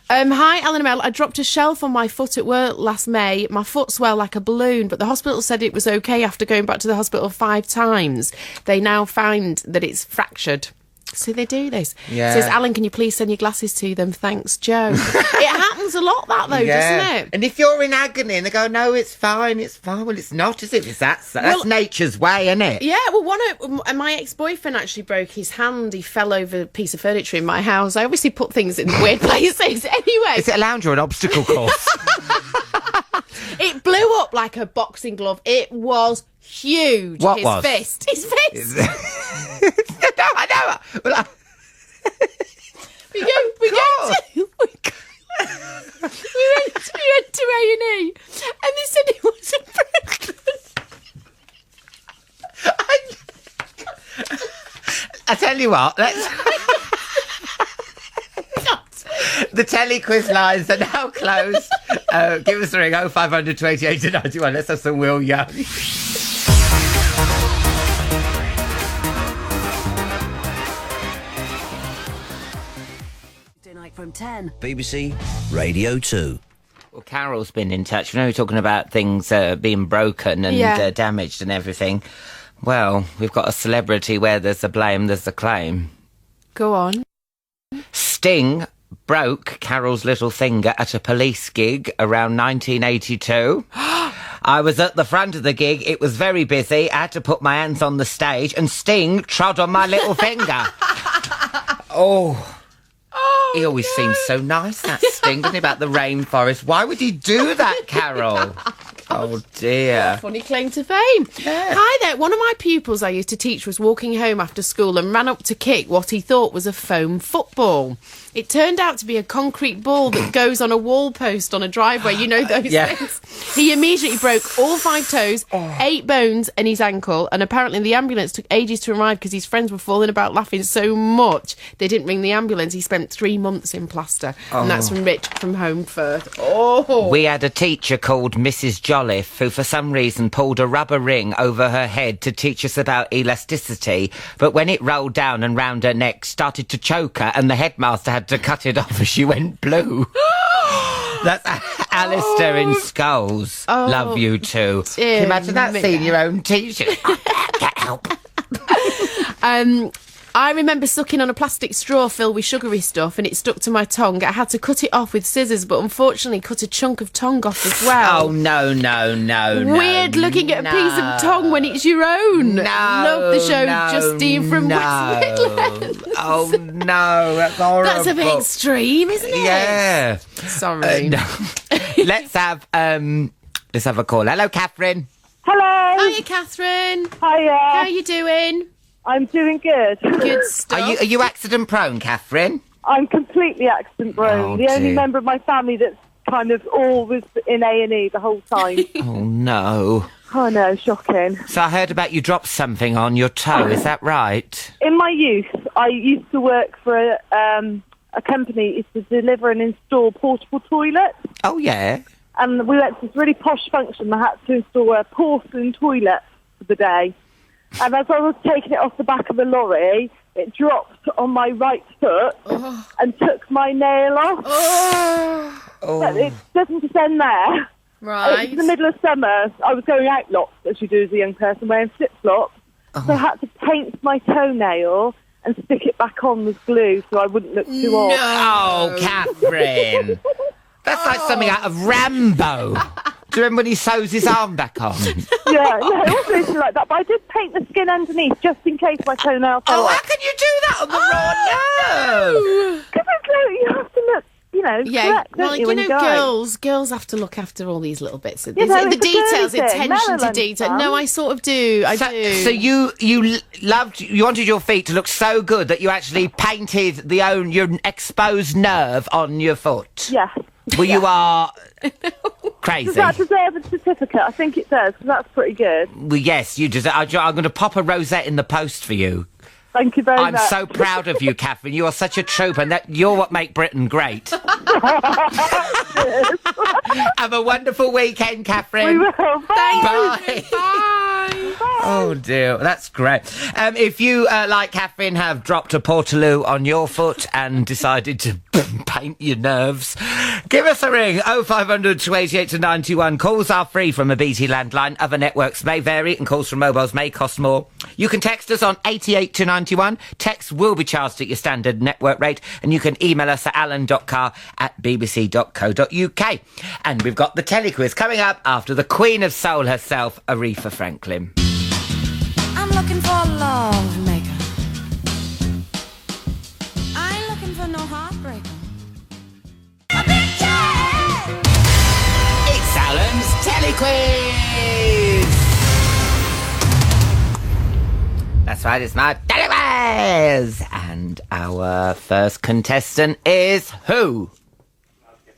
Hi, Alan and Mel. I dropped a shelf on my foot at work last May. My foot swelled like a balloon, but the hospital said it was okay after going back to the hospital 5 times. They now find that it's fractured. So they do this. Yeah. Says, Alan, can you please send your glasses to them? Thanks, Joe. It happens a lot, that, though, doesn't it? And if you're in agony and they go, no, it's fine. Well, it's not, is it? That's nature's way, isn't it? Yeah, well, my ex-boyfriend actually broke his hand. He fell over a piece of furniture in my house. I obviously put things in weird places. Anyway. Is it a lounge or an obstacle course? blew up like a boxing glove. It was huge. What his was? fist. His fist. No, I know. Well, we went to A&E, and they said it wasn't broken. I tell you what, let's... The Telly quiz lines are now closed. Give us a ring, 0500 28 91. Let's have some Will Young. Tonight from 10. BBC Radio 2. Well, Carol's been in touch. You know, we're talking about things being broken and damaged and everything. Well, we've got a celebrity where there's a blame, there's a claim. Go on. Sting broke Carol's little finger at a police gig around 1982. I was at the front of the gig. It was very busy. I had to put my hands on the stage and Sting trod on my little finger. He always seems so nice, that Sting, doesn't he, about the rainforest. Why would he do that, Carol? Oh, dear. Funny claim to fame. Yeah. Hi there. One of my pupils I used to teach was walking home after school and ran up to kick what he thought was a foam football. It turned out to be a concrete ball that goes on a wall post on a driveway. You know those things? He immediately broke all 5 toes, 8 bones and his ankle, and apparently the ambulance took ages to arrive because his friends were falling about laughing so much they didn't ring the ambulance. He spent 3 months in plaster. And that's from Rich from Homefirth. We had a teacher called Mrs. Jolliffe who for some reason pulled a rubber ring over her head to teach us about elasticity, but when it rolled down and round her neck started to choke her and the headmaster had to cut it off as she went blue. That's Alistair in Skulls. Love you too. Can you imagine that seeing your own teacher? Can't help. I remember sucking on a plastic straw filled with sugary stuff and it stuck to my tongue. I had to cut it off with scissors, but unfortunately cut a chunk of tongue off as well. Oh, no. Weird looking at a piece of tongue when it's your own. No. Love the show, Justine from West Midlands. Oh, no, that's horrible. That's a bit extreme, isn't it? Yeah. Sorry. No. Let's have a call. Hello, Catherine. Hello. Hiya, Catherine. Hiya. How are you doing? I'm doing good. Good stuff. Are you accident prone, Catherine? I'm completely accident prone. Oh, the only dear. member of my family that's kind of always in A&E the whole time. Oh, no. Oh no, shocking. So I heard about you dropped something on your toe, is that right? In my youth, I used to work for a company to deliver and install portable toilets. Oh, yeah. And we went to this really posh function. I had to install a porcelain toilet for the day. And as I was taking it off the back of the lorry, it dropped on my right foot and took my nail off. But it doesn't just end there. Right. It was the middle of summer. I was going out lots, as you do as a young person, wearing flip-flops. So I had to paint my toenail and stick it back on with glue so I wouldn't look too odd. Oh, Catherine. That's like something out of Rambo. Do you remember when he sews his arm back on? Yeah, no, it wasn't anything like that. But I did paint the skin underneath just in case my toenail fell Oh, how off. can you do that on the raw nerve? Because you have to look, correct, well, don't you, when know, you go. girls have to look after all these little bits. no, the it's a details, girly thing. attention to Marilyn detail. does. No, I sort of do. I do. So you wanted your feet to look so good that you actually painted your exposed nerve on your foot. Yes. Well, you are crazy. Does that deserve a certificate? I think it does, because that's pretty good. Well, yes, you deserve. I'm going to pop a rosette in the post for you. Thank you very I'm much. so proud of you, Catherine. You are such a trooper, and you're what make Britain great. Have a wonderful weekend, Catherine. We will. Bye. Bye. Oh dear, that's great. If you, like Catherine, have dropped a portaloo on your foot and decided to paint your nerves, give us a ring. 0500 288 to 91. Calls are free from a BT landline. Other networks may vary and calls from mobiles may cost more. You can text us on 88 to 91. Texts will be charged at your standard network rate, and you can email us at alan.carr@bbc.co.uk. And we've got the Telly quiz coming up after the Queen of Soul herself, Aretha Franklin. I'm looking for a love maker. I ain't looking for no heartbreaker. It's Alan's Telly Quiz! That's right, it's my Telly Quiz! And our first contestant is who?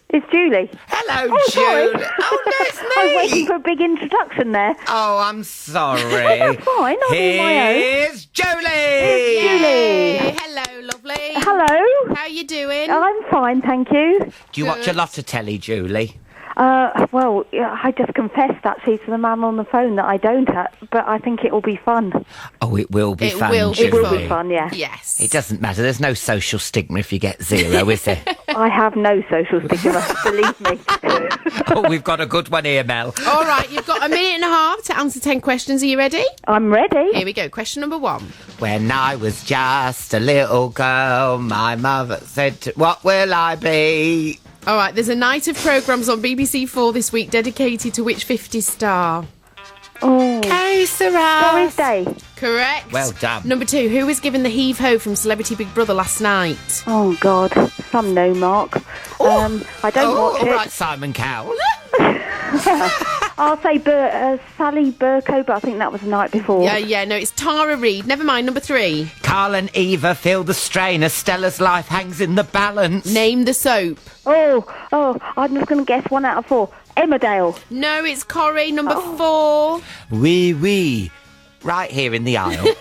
It's Julie. Hello, sorry. Julie. Oh, no, it's me. I was waiting for a big introduction there. Oh, I'm sorry. That's fine, I'll do my own. Here's Julie. It's Julie. Hello, lovely. Hello. How you doing? I'm fine, thank you. Do you watch a lot of telly, Julie? Well, yeah, I just confessed actually to the man on the phone that I don't, but I think it will be fun. Oh, it will be fun, will be Julie. It will be fun, yeah. Yes. It doesn't matter. There's no social stigma if you get 0, is there? I have no social stigma, believe me. Oh, we've got a good one here, Mel. All right, you've got a minute and a half to answer 10 questions. Are you ready? I'm ready. Here we go. Question number 1. When I was just a little girl, my mother said, what will I be? All right, there's a night of programmes on BBC4 this week dedicated to which 50s star? Oh, Doris Day. Correct. Well done. Number 2, who was given the heave-ho from Celebrity Big Brother last night? Oh, God. Some no, Mark. I don't watch all it. right, Simon Cowell. I'll say Sally Burko, but I think that was the night before. Yeah, no, it's Tara Reid. Never mind, number 3. Carl and Eva feel the strain as Stella's life hangs in the balance. Name the soap. Oh, I'm just going to guess 1 out of 4. Emmerdale. No, it's Corrie. Number 4. Wee. Right here in the aisle.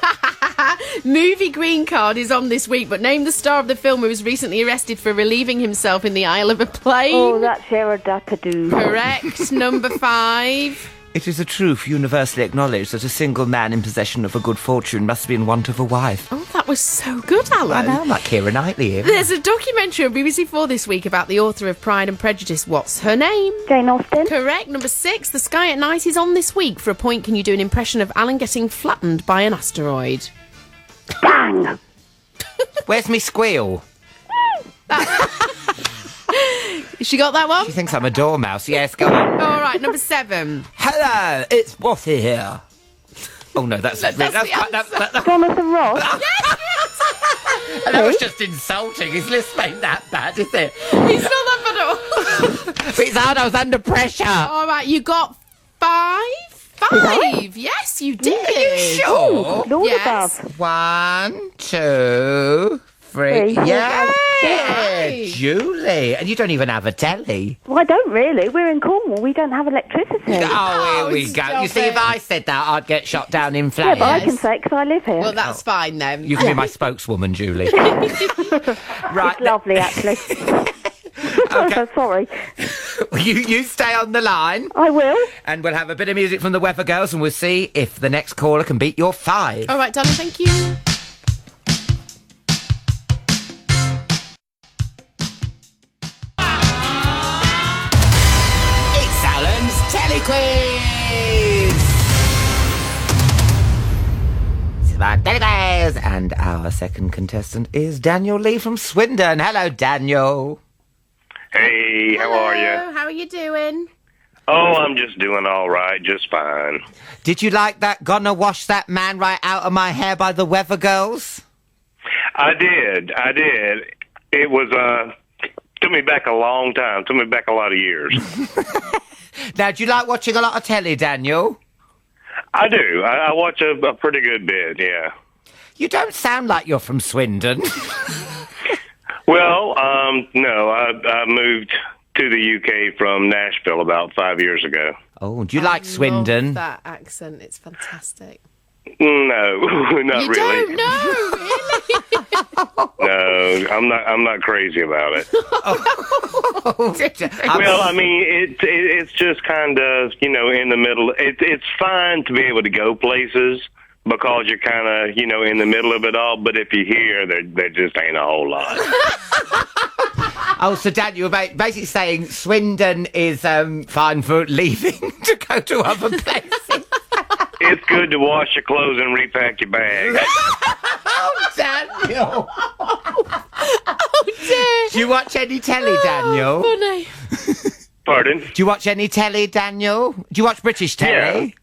Movie Green Card is on this week, but name the star of the film who was recently arrested for relieving himself in the aisle of a plane. Oh, that's Gerard Depardieu. Correct. Number 5. It is a truth universally acknowledged that a single man in possession of a good fortune must be in want of a wife. Oh, that was so good, Alan. I know, I'm like Keira Knightley here. There's a documentary on BBC4 this week about the author of Pride and Prejudice. What's her name? Jane Austen. Correct. Number 6. The Sky at Night is on this week. For a point, can you do an impression of Alan getting flattened by an asteroid? Bang! Where's me squeal? She got that one? She thinks I'm a dormouse. Yes, go on. All right, number 7. Hello, it's Woffy here. Oh no, that's the answer. Jonathan Ross. That was just insulting. His list ain't that bad, is it? He's not that bad at all. But it's hard, I was under pressure. All right, you got 5? 5. Yes, you did. Are you sure? Lord Yes. above. 1, 2, 3. Three. Yeah, Right. Julie. And you don't even have a telly. Well, I don't really. We're in Cornwall. We don't have electricity. Oh, here we go. stop You see, if it. I said that, I'd get shot down in Yeah, flames. but I can say it because I live here. Well, that's fine then. You can be my spokeswoman, Julie. Right. It's lovely, actually. Sorry. You stay on the line. I will. And we'll have a bit of music from the Weather Girls and we'll see if the next caller can beat your 5. All right, darling, thank you. It's Alan's Telly Quiz! It's about Telly Quiz! And our second contestant is Daniel Lee from Swindon. Hello, Daniel. Hey, how are you? Hello, how are you doing? Oh, I'm just doing all right, just fine. Did you like that Gonna Wash That Man Right Out of My Hair by the Weather Girls? I did. It was, took me back a long time, took me back a lot of years. Now, do you like watching a lot of telly, Daniel? I do. I watch a pretty good bit, yeah. You don't sound like you're from Swindon. Well, no, I moved to the UK from Nashville about 5 years ago. Oh, do you like Swindon? Love that accent. It's fantastic. No, not You really. don't know, really? No, I'm not crazy about it. Well, I mean, it's just kind of, in the middle. It's fine to be able to go places because you're kind of, in the middle of it all. But if you're here, there just ain't a whole lot. Oh, so Dad, you were basically saying Swindon is fine for leaving to go to other places. It's good to wash your clothes and repack your bag. Oh, Daniel. Oh, dear. Do you watch any telly, Daniel? Funny. Pardon? Do you watch any telly, Daniel? Do you watch British telly?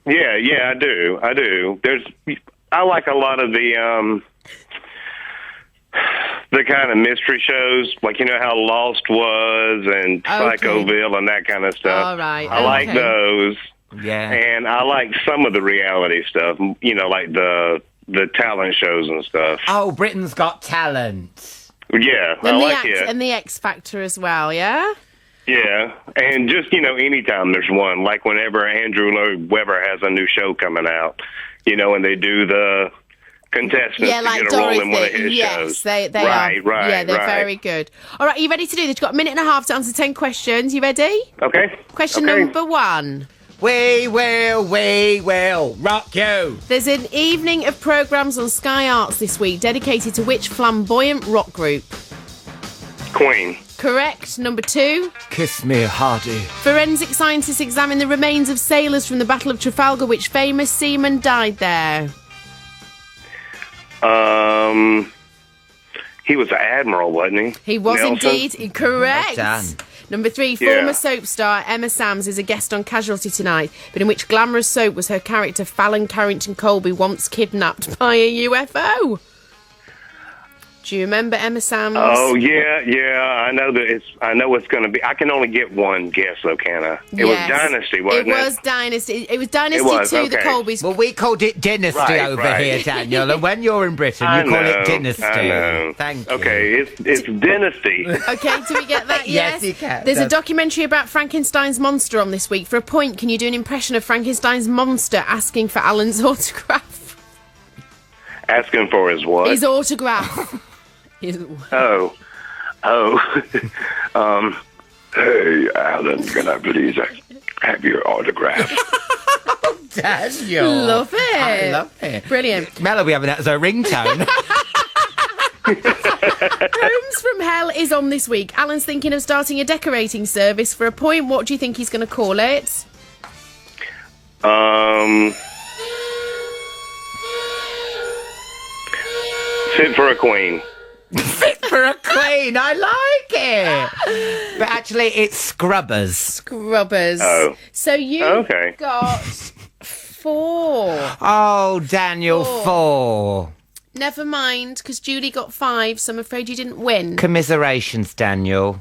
Yeah, I do. I like a lot of the the kind of mystery shows, like you know how Lost was and Psychoville and that kind of stuff. All right. I like those. Yeah. And I like some of the reality stuff, you know, like the talent shows and stuff. Oh, Britain's Got Talent. Yeah, And I the like it. And the X Factor as well, yeah? Yeah, and just, you know, anytime there's one, like whenever Andrew Lloyd Webber has a new show coming out, you know, and they do the contestants Yeah, to like get a role in one of Dorothy. his Yes, shows. they right, are. Right, yeah, they're right. very good. All right, are you ready to do this? You've got a minute and a half to answer 10 questions. You ready? Okay. Question number 1. We will rock you. There's an evening of programmes on Sky Arts this week dedicated to which flamboyant rock group? Queen. Correct. Number 2. Kiss me, Hardy. Forensic scientists examine the remains of sailors from the Battle of Trafalgar. Which famous seaman died there? He was an admiral, wasn't he? He was Nelson? indeed. Correct. Well done. Number 3, former soap star Emma Samms is a guest on Casualty tonight, but in which glamorous soap was her character Fallon Carrington Colby once kidnapped by a UFO? Do you remember Emma Samms? Oh yeah. I know it's going to be. I can only get one guess, though, can I? It was Dynasty, wasn't it? It was Dynasty. It was Dynasty It was, 2, the okay. Colbys. Well, we called it Dynasty over here, Daniel, and when you're in Britain, you call it Dynasty. I know. Thank you. Okay, it's Dynasty. Okay, do we get that? Yes, you can. There's a documentary about Frankenstein's monster on this week. For a point, can you do an impression of Frankenstein's monster asking for Alan's autograph? Asking for his what? His autograph. Hey, Alan, can I please have your autograph? Daniel. Love it. I love it. Brilliant. Mel will be having that as a ringtone. Rooms from Hell is on this week. Alan's thinking of starting a decorating service. For a point, what do you think he's going to call it? Fit for a Queen. Fit for a Queen. I like it. But actually, it's Scrubbers. Scrubbers. Oh. So you got 4. Oh, Daniel, 4. Never mind, because Julie got 5, so I'm afraid you didn't win. Commiserations, Daniel.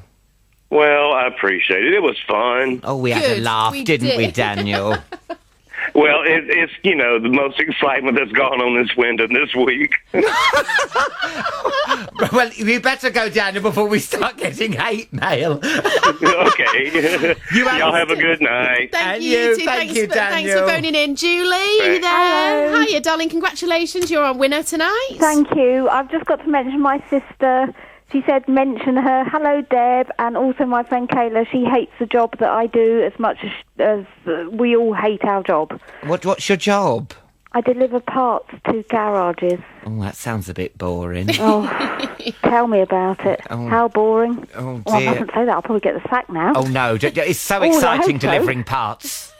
Well, I appreciate it. It was fun. Oh, we had a laugh, didn't we, Daniel? Well, it's, you know, the most excitement that's gone on this Wyndham this week. Well, you better go, Daniel, before we start getting hate mail. Okay. Y'all have a good night. Thank you. Thank you, Daniel. Thanks for phoning in. Julie, are you there? Hello. Hiya, darling. Congratulations. You're our winner tonight. Thank you. I've just got to mention my sister. She said mention her. Hello, Deb, and also my friend Kayla. She hates the job that I do as much as we all hate our job. What's your job? I deliver parts to garages. Oh, that sounds a bit boring. Oh, tell me about it. Oh. How boring. Oh, dear. Oh, I mustn't say that. I'll probably get the sack now. Oh, no. It's so I exciting hope so. delivering parts.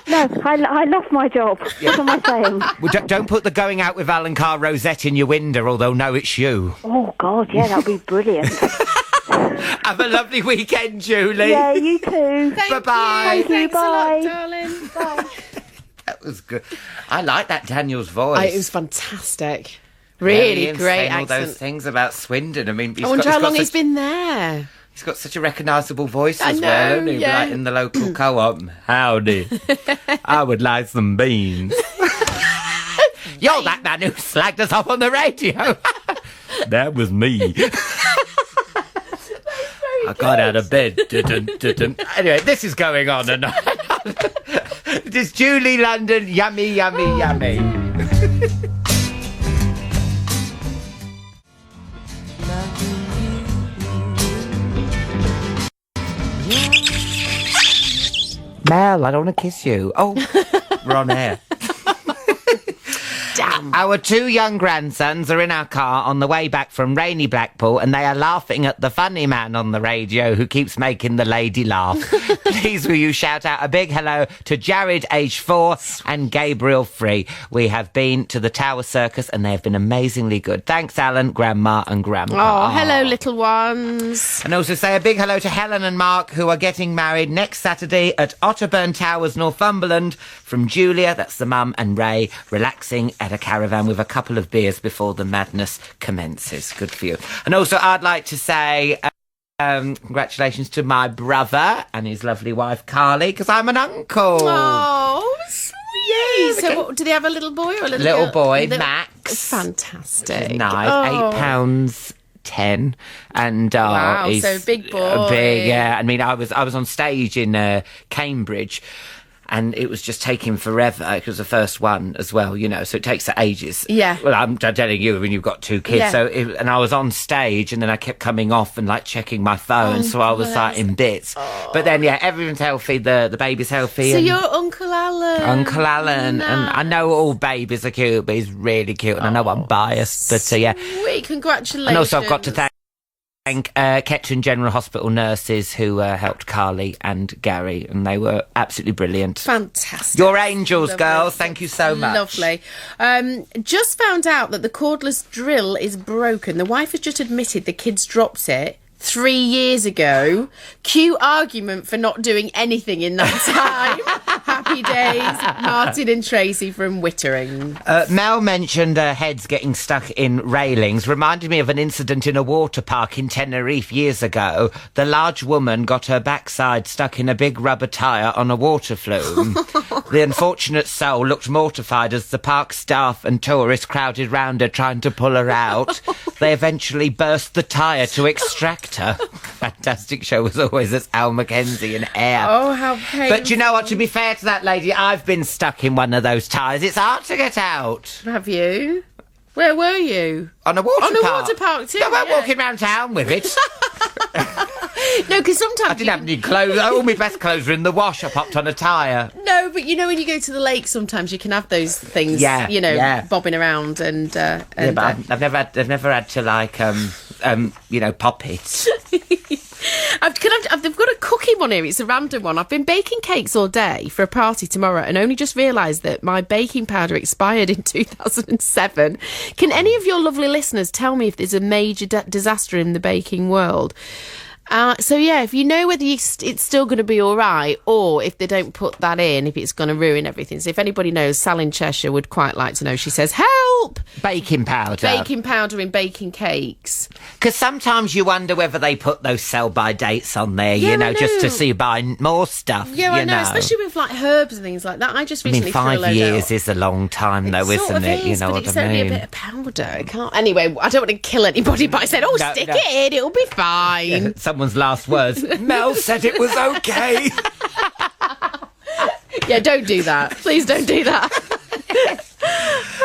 No, I love my job. What am I saying? Well, don't put the going out with Alan Carr rosette in your window, although no, it's you. Oh, God, yeah, that'd be brilliant. Have a lovely weekend, Julie. Yeah, you too. Bye-bye. Thank you, Thanks bye. a lot, darling. Bye. That was good. I like that Daniel's voice. It was fantastic. Really Ian's great saying all accent. those things about Swindon. I mean, I wonder how long he's been there. He's got such a recognisable voice I as know, well, hasn't he? yeah. Like in the local co-op. Howdy. I would like some beans. You're that man who slagged us off on the radio. That was me. I got out of bed. Anyway, this is going on and on. It is Julie London. Yummy, yummy, yummy. Mel, I don't want to kiss you. Oh, we're on air. Damn. Our 2 young grandsons are in our car on the way back from rainy Blackpool, and they are laughing at the funny man on the radio who keeps making the lady laugh. Please will you shout out a big hello to Jared, age 4, and Gabriel, 3. We have been to the Tower Circus and they have been amazingly good. Thanks, Alan, Grandma and Grandpa. Oh, hello, little ones. And also say a big hello to Helen and Mark, who are getting married next Saturday at Otterburn Towers, Northumberland, from Julia, that's the mum, and Ray, relaxing at a caravan with a couple of beers before the madness commences. Good for you. And also, I'd like to say congratulations to my brother and his lovely wife, Carly, because I'm an uncle. Oh, sweet. Yeah, so what, do they have a little boy or a little little girl? boy, Max. Fantastic. Nice. Oh. £8.10, and Wow, he's so big boy. big. Yeah, I mean, I was on stage in Cambridge, and it was just taking forever. It was the first one as well, you know, so it takes ages. Yeah. Well, I'm telling you, when you've got two kids. Yeah. So, and I was on stage, and then I kept coming off and like checking my phone, so I was like in bits. Oh. But then, yeah, everyone's healthy. The baby's healthy. So and you're Uncle Alan. Uncle Alan, Nice. and I know all babies are cute, but he's really cute, and I know I'm biased, but yeah. Sweet, congratulations. And also, I've got to thank Ketton General Hospital nurses who helped Carly and Gary, and they were absolutely brilliant. Fantastic. You're angels, Lovely. girls. Thank you so much. Lovely. Just found out that the cordless drill is broken. The wife has just admitted the kids dropped it 3 years ago. Cue argument for not doing anything in that time. Happy days. Martin and Tracy from Wittering. Mel mentioned her heads getting stuck in railings. Reminded me of an incident in a water park in Tenerife years ago. The large woman got her backside stuck in a big rubber tyre on a water flume. The unfortunate soul looked mortified as the park staff and tourists crowded round her trying to pull her out. They eventually burst the tyre to extract her. Fantastic show as always. That's Al Mackenzie and Air. Oh, how painful. But you know what? To be fair to that lady, I've been stuck in one of those tyres. It's hard to get out. Have you? Where were you? On a water park. On a water park too. No, I weren't yeah. walking around town with it. No, because sometimes I didn't have any clothes. All my best clothes were in the wash. I popped on a tyre. No, but you know when you go to the lake, sometimes you can have those things. Yeah, you know, yeah. bobbing around and. Yeah, but I've never had to like pop it. I've got a cooking one here. It's a random one. I've been baking cakes all day for a party tomorrow and only just realised that my baking powder expired in 2007. Can any of your lovely listeners tell me if there's a major disaster in the baking world? So yeah, if you know whether it's still going to be all right, or if they don't put that in, if it's going to ruin everything. So if anybody knows, Sal in Cheshire would quite like to know. She says, help! Baking powder. Baking powder in baking cakes. Because sometimes you wonder whether they put those sell-by dates on there, you know, just to see you buy more stuff. Yeah, I know, especially with like herbs and things like that. I just recently 5 years is a long time, though, isn't it? You know what I mean? It's only a bit of powder. Anyway, I don't want to kill anybody, but I said, stick it in, it'll be fine. Yeah, someone's last words. Mel said it was okay. Yeah, don't do that. Please don't do that.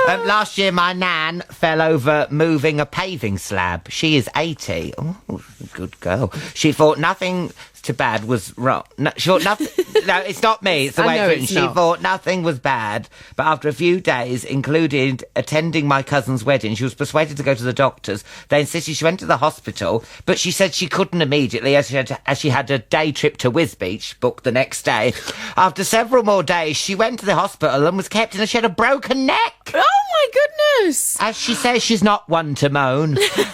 Last year, my nan fell over moving a paving slab. She is 80. Oh, good girl. She thought nothing too bad was wrong. No, she thought nothing. No, it's not me. It's the way it's written. She thought nothing was bad. But after a few days, including attending my cousin's wedding, she was persuaded to go to the doctors. They insisted she went to the hospital, but she said she couldn't immediately as she had a day trip to Wisbeach booked the next day. After several more days, she went to the hospital and was kept in she had a broken neck. Oh, my goodness. As she says, she's not one to moan.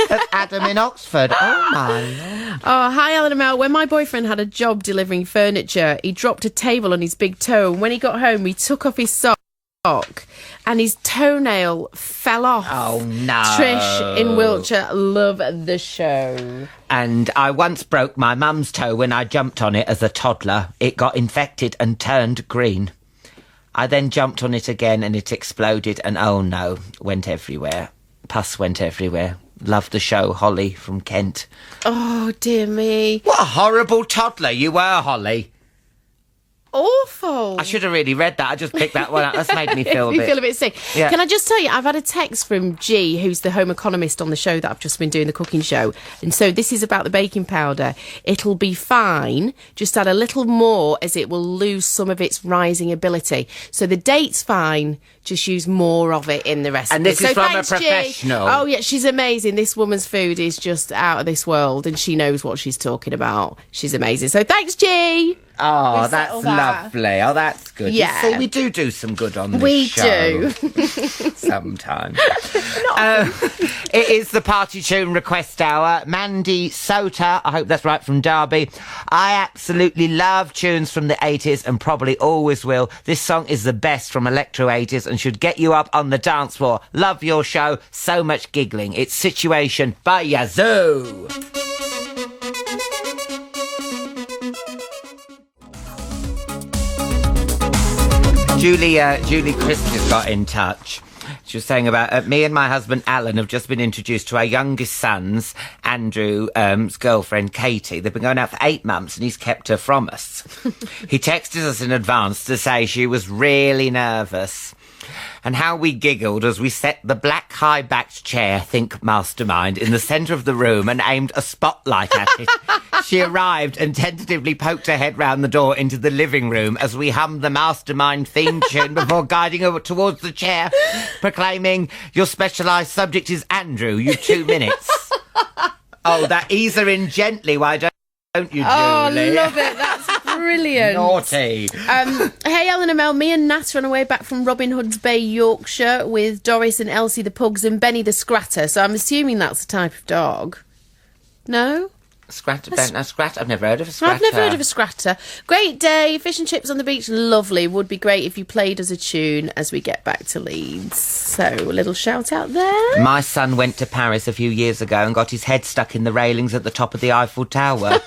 That's Adam in Oxford. Oh, my Lord. Oh, hi, Alan and Mel. When my boyfriend had a job delivering furniture, he dropped a table on his big toe, and when he got home, he took off his sock and his toenail fell off. Oh, no. Trish in Wiltshire, love the show. And I once broke my mum's toe when I jumped on it as a toddler. It got infected and turned green. I then jumped on it again and it exploded and oh no, went everywhere. Pus went everywhere. Love the show, Holly from Kent. Oh, dear me. What a horrible toddler you were, Holly. Awful. I should have really read that. I just picked that one out. That's made me feel a bit sick. Yeah. Can I just tell you, I've had a text from G, who's the home economist on the show that I've just been doing, the cooking show. And so this is about the baking powder. It'll be fine. Just add a little more as it will lose some of its rising ability. So the date's fine. Just use more of it in the recipe. And this is from thanks, a professional. G. Oh, yeah, she's amazing. This woman's food is just out of this world and she knows what she's talking about. She's amazing. So thanks, G. Oh, that's lovely. Oh, that's good. Yeah. You see, we do some good on this show. We do. Sometimes. It is the party tune request hour. Mandy Sota, I hope that's right, from Derby. I absolutely love tunes from the 80s and probably always will. This song is the best from Electro 80s and and should get you up on the dance floor. Love your show. So much giggling. It's Situation by Yazoo. Julie Christmas got in touch. She was saying about me and my husband Alan have just been introduced to our youngest son's, Andrew's girlfriend Katie. They've been going out for 8 months and he's kept her from us. He texted us in advance to say she was really nervous. And how we giggled as we set the black high-backed chair, think mastermind, in the centre of the room and aimed a spotlight at it. She arrived and tentatively poked her head round the door into the living room as we hummed the mastermind theme tune before guiding her towards the chair, proclaiming, "Your specialised subject is Andrew, you've 2 minutes." Oh, that ease her in gently, why don't you, Julie? Oh, love it. That's brilliant. Naughty. Hey, Ellen and Mel, me and Nat are on our way back from Robin Hood's Bay, Yorkshire, with Doris and Elsie the pugs and Benny the Scratter. So I'm assuming that's a type of dog. No? Scratter? I've never heard of a scratter. I've never heard of a scratter. Great day. Fish and chips on the beach. Lovely. Would be great if you played us a tune as we get back to Leeds. So a little shout out there. My son went to Paris a few years ago and got his head stuck in the railings at the top of the Eiffel Tower.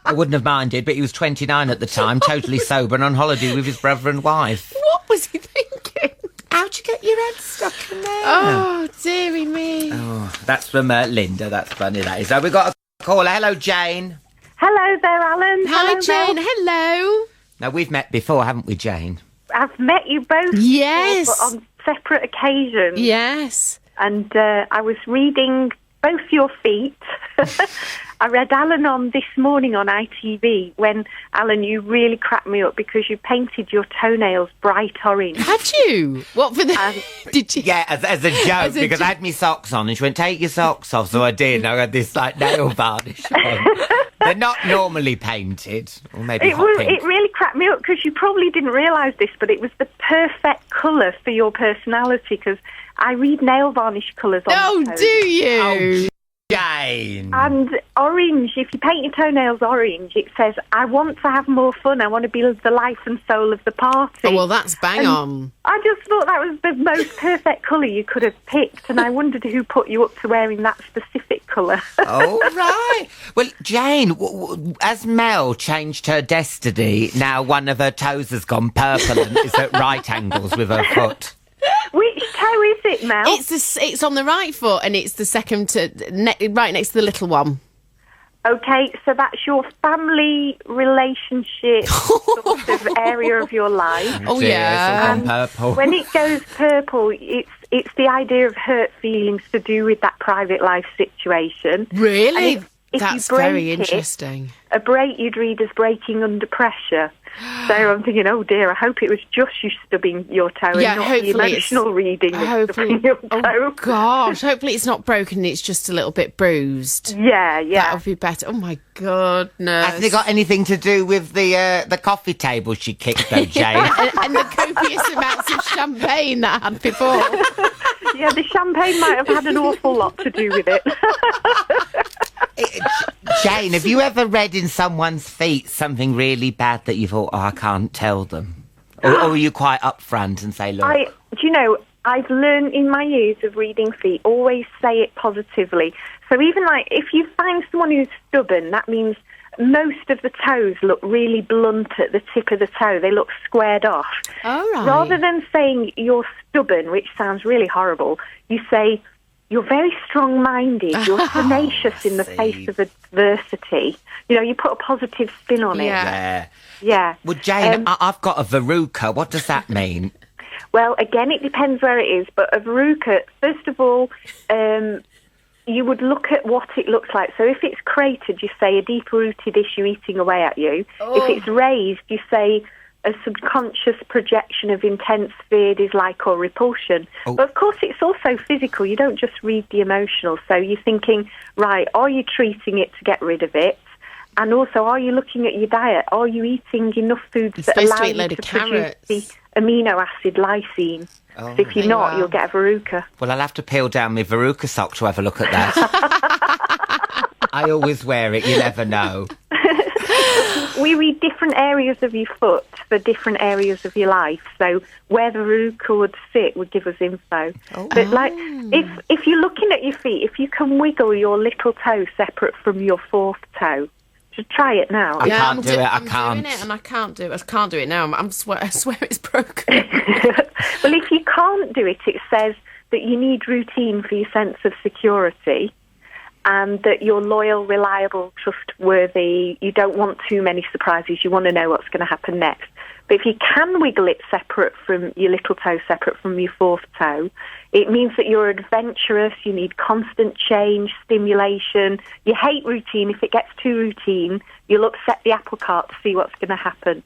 I wouldn't have minded, but he was 29 at the time, totally sober and on holiday with his brother and wife. What was he thinking? How'd you get your head stuck in there? Oh, dearie me. Oh, that's from Linda. That's funny, that is. So we've got a caller. Hello, Jane. Hello there, Alan. Hi, Hello, Jane. Mel. Hello. Now, we've met before, haven't we, Jane? I've met you both Yes. before, but on separate occasions. Yes. And I was reading both your feet. I read Alan on this morning on ITV when, Alan, you really cracked me up because you painted your toenails bright orange. Had you? What for the... Did you? Yeah, as a joke, because I had my socks on and she went, take your socks off. So I did, and I had this, nail varnish on. They're not normally painted, or maybe hot pink. It really cracked me up because you probably didn't realise this, but it was the perfect colour for your personality because I read nail varnish colours on Oh, the toes. do you? Oh, Jane. And orange, if you paint your toenails orange, it says, I want to have more fun. I want to be the life and soul of the party. Oh, well, that's bang on. I just thought that was the most perfect colour you could have picked, and I wondered who put you up to wearing that specific colour. Oh, right. Well, Jane, as Mel changed her destiny, now one of her toes has gone purple and is at right angles with her foot. Which toe is it, Mel? It's on the right foot, and it's the second to right next to the little one. Okay, so that's your family relationship sort of area of your life. Oh, yeah. It's all gone purple. When it goes purple, it's the idea of hurt feelings to do with that private life situation. Really? And if That's you break very it, interesting. A break you'd read as breaking under pressure. So I'm thinking, oh dear, I hope it was just you stubbing your toe and not the emotional reading of stubbing your toe. Oh gosh, hopefully it's not broken, it's just a little bit bruised. Yeah. That would be better. Oh my goodness. Hasn't it got anything to do with the coffee table she kicked, though, Jane? and the copious amounts of champagne that I had before. Yeah, the champagne might have had an awful lot to do with it. Jane, have you ever read in someone's feet something really bad that you thought, oh, I can't tell them? Or are you quite upfront and say, look... I've learned in my years of reading feet, always say it positively. So even if you find someone who's stubborn, that means most of the toes look really blunt at the tip of the toe. They look squared off. All right. Rather than saying you're stubborn, which sounds really horrible, you say... You're very strong-minded. You're tenacious in the face of adversity. You put a positive spin on it. Yeah. Well, Jane, I've got a verruca. What does that mean? Well, again, it depends where it is. But a verruca, first of all, you would look at what it looks like. So if it's cratered, you say a deep-rooted issue eating away at you. Oh. If it's raised, you say... a subconscious projection of intense fear, dislike or repulsion. Oh. But of course it's also physical. You don't just read the emotional. So you're thinking, right, are you treating it to get rid of it? And also, are you looking at your diet? Are you eating enough foods that allow you to produce the amino acid lysine? Oh. So if you're not, you'll get a verruca. Well, I'll have to peel down my verruca sock to have a look at that. I always wear it, you never know. We read different areas of your foot. for different areas of your life. So where the verruca would sit would give us info. But like, if you're looking at your feet, if you can wiggle your little toe separate from your fourth toe, just try it now. I can't do it. I I'm can't. doing it and I can't do it. I can't do it now. I swear it's broken. Well, if you can't do it, it says that you need routine for your sense of security, and that you're loyal, reliable, trustworthy. You don't want too many surprises. You want to know what's going to happen next. But if you can wiggle it separate from your little toe, separate from your fourth toe, it means that you're adventurous, you need constant change, stimulation. You hate routine. If it gets too routine, you'll upset the apple cart to see what's going to happen.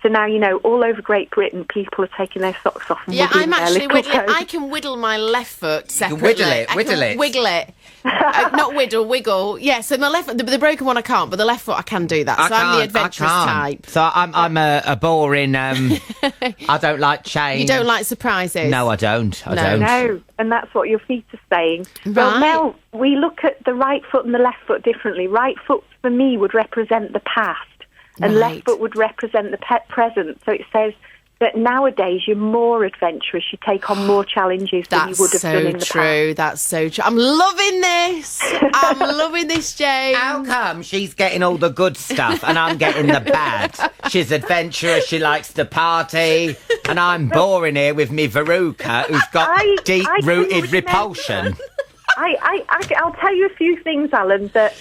So now, you know, all over Great Britain, people are taking their socks off and wiggling their little toes. I can whittle my left foot separately. Wiggle it. Wiggle it. Not wiggle. Yeah, so my left foot, the broken one I can't, but the left foot I can do that. I'm the adventurous type. So I'm a boring, I don't like change. You don't like surprises? No, I don't. I don't. No, and that's what your feet are saying. Right. Well, Mel, we look at the right foot and the left foot differently. Right foot, for me, would represent the past. And left foot would represent the present. So it says that nowadays you're more adventurous. You take on more challenges than you would have done in the past. That's so true. I'm loving this. I'm loving this, Jane. How come she's getting all the good stuff and I'm getting the bad? She's adventurous. She likes to party. And I'm boring here with me verruca, who's got deep-rooted repulsion. I'll tell you a few things, Alan, that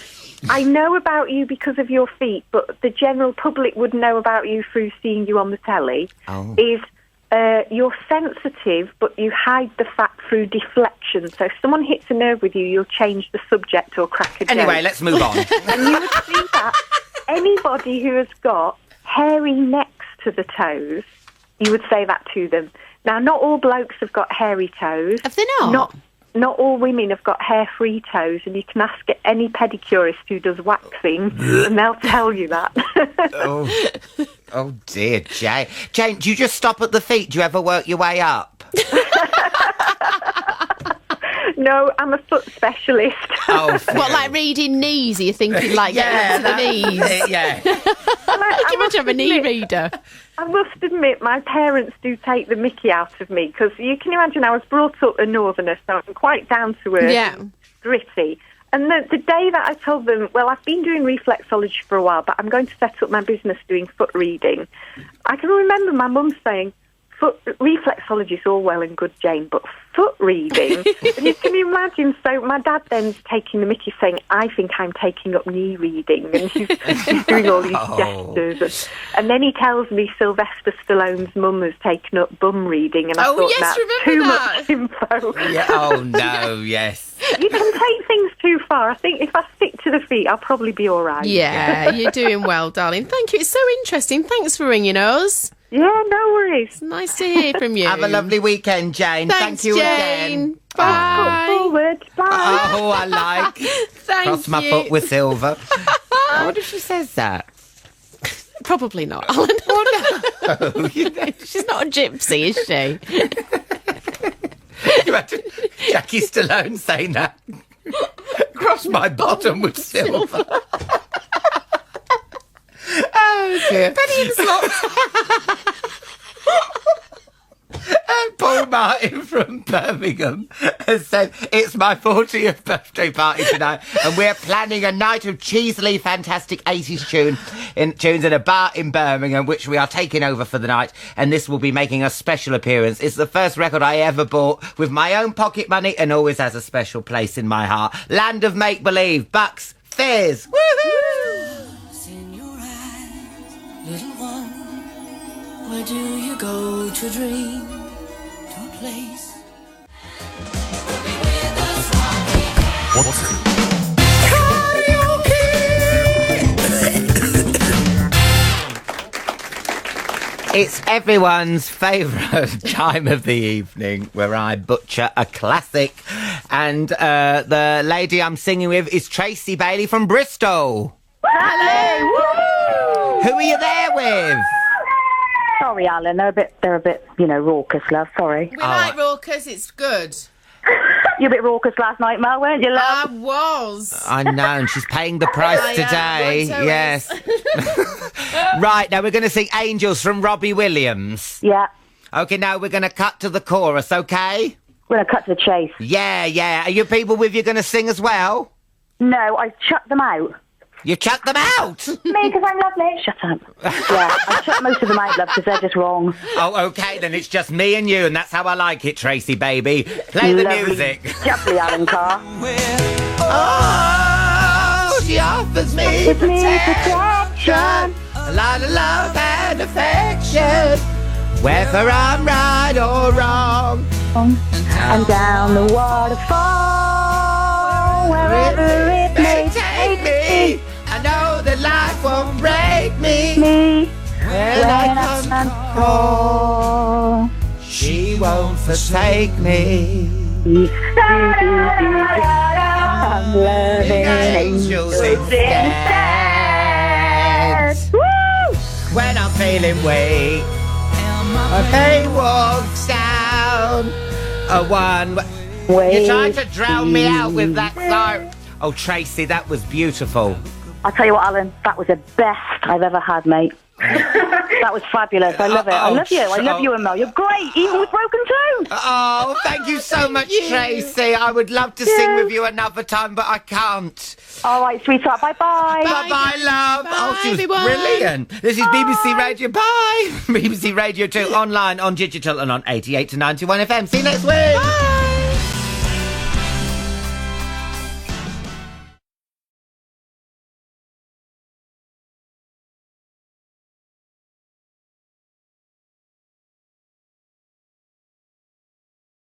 I know about you because of your feet, but the general public would know about you through seeing you on the telly, is you're sensitive, but you hide the fact through deflection. So if someone hits a nerve with you, you'll change the subject or crack a joke. Anyway, let's move on. And you would see that anybody who has got hairy necks to the toes, you would say that to them. Now, not all blokes have got hairy toes. Have they not? Not all women have got hair-free toes, and you can ask any pedicurist who does waxing, and they'll tell you that. Oh dear, Jane. Jane, do you just stop at the feet? Do you ever work your way up? No, I'm a foot specialist. What, like reading knees? Are you thinking like getting to the knees? Yeah. Can you imagine having a knee reader? I must admit, my parents do take the mickey out of me, because you can imagine I was brought up a northerner, so I'm quite down to earth, and gritty. And the day that I told them, well, I've been doing reflexology for a while, but I'm going to set up my business doing foot reading, I can remember my mum saying, reflexology is all well and good, Jane, but foot reading? And you can imagine, so my dad then's taking the mickey saying, I think I'm taking up knee reading, and he's doing all these gestures. And then he tells me Sylvester Stallone's mum has taken up bum reading, and I thought that's too much info. Yeah. Oh, no, yes. You can take things too far. I think if I stick to the feet, I'll probably be all right. Yeah, you're doing well, darling. Thank you. It's so interesting. Thanks for ringing us. Yeah, no worries. It's nice to hear from you. Have a lovely weekend, Jane. Thanks, Thank you Jane. again. Bye. Forward. Bye. Oh, I like. Thank Cross my foot with silver. I wonder if she says that. Probably not, Alan. Oh, no. She's not a gypsy, is she? You imagine Jackie Stallone saying that. Cross my bottom with silver. Oh, dear. Penny in the slots. Paul Martin from Birmingham has said, it's my 40th birthday party tonight, and we're planning a night of cheesily fantastic 80s tunes in a bar in Birmingham, which we are taking over for the night, and this will be making a special appearance. It's the first record I ever bought with my own pocket money and always has a special place in my heart. Land of make-believe, Bucks, Fizz. Woohoo! In your eyes, little one, where do you go to dream? To a place. It's everyone's favourite time of the evening where I butcher a classic. And the lady I'm singing with is Tracy Bailey from Bristol. Hello! Who are you there with? Sorry, Alan. They're a bit, raucous, love. Sorry. We like raucous. It's good. You were a bit raucous last night, Mel, weren't you, love? I was. I know, and she's paying the price today. Yes. Right, now we're going to sing Angels from Robbie Williams. Yeah. Okay, now we're going to cut to the chorus, okay? We're going to cut to the chase. Yeah. Are your people with you going to sing as well? No, I shut them out. You chucked them out? Me, because I'm lovely. Shut up. Yeah, I shut most of them out, love, because they're just wrong. Oh, okay, then it's just me and you, and that's how I like it, Tracy, baby. Play the music. Lovely, Alan Carr. Oh, she offers me protection, a lot of love and affection, whether I'm right or wrong. And down the waterfall, wherever it may take me, I know that life won't break me. When I come fall, she won't forsake me. I'm loving angels instead. When I'm feeling weak, a pain walks down a one way. You tried to drown me out with that song. Oh, Tracy, that was beautiful. I'll tell you what, Alan, that was the best I've ever had, mate. That was fabulous. I love it. I love you. I love you and Mel. You're great, even with broken tones. Oh, thank you so much, Tracy. I would love to sing with you another time, but I can't. All right, sweetheart. Bye-bye. Bye-bye, love. Oh, she was brilliant. This is BBC Radio. Bye. BBC Radio 2 online, on digital and on 88 to 91 FM. See you next week. Bye.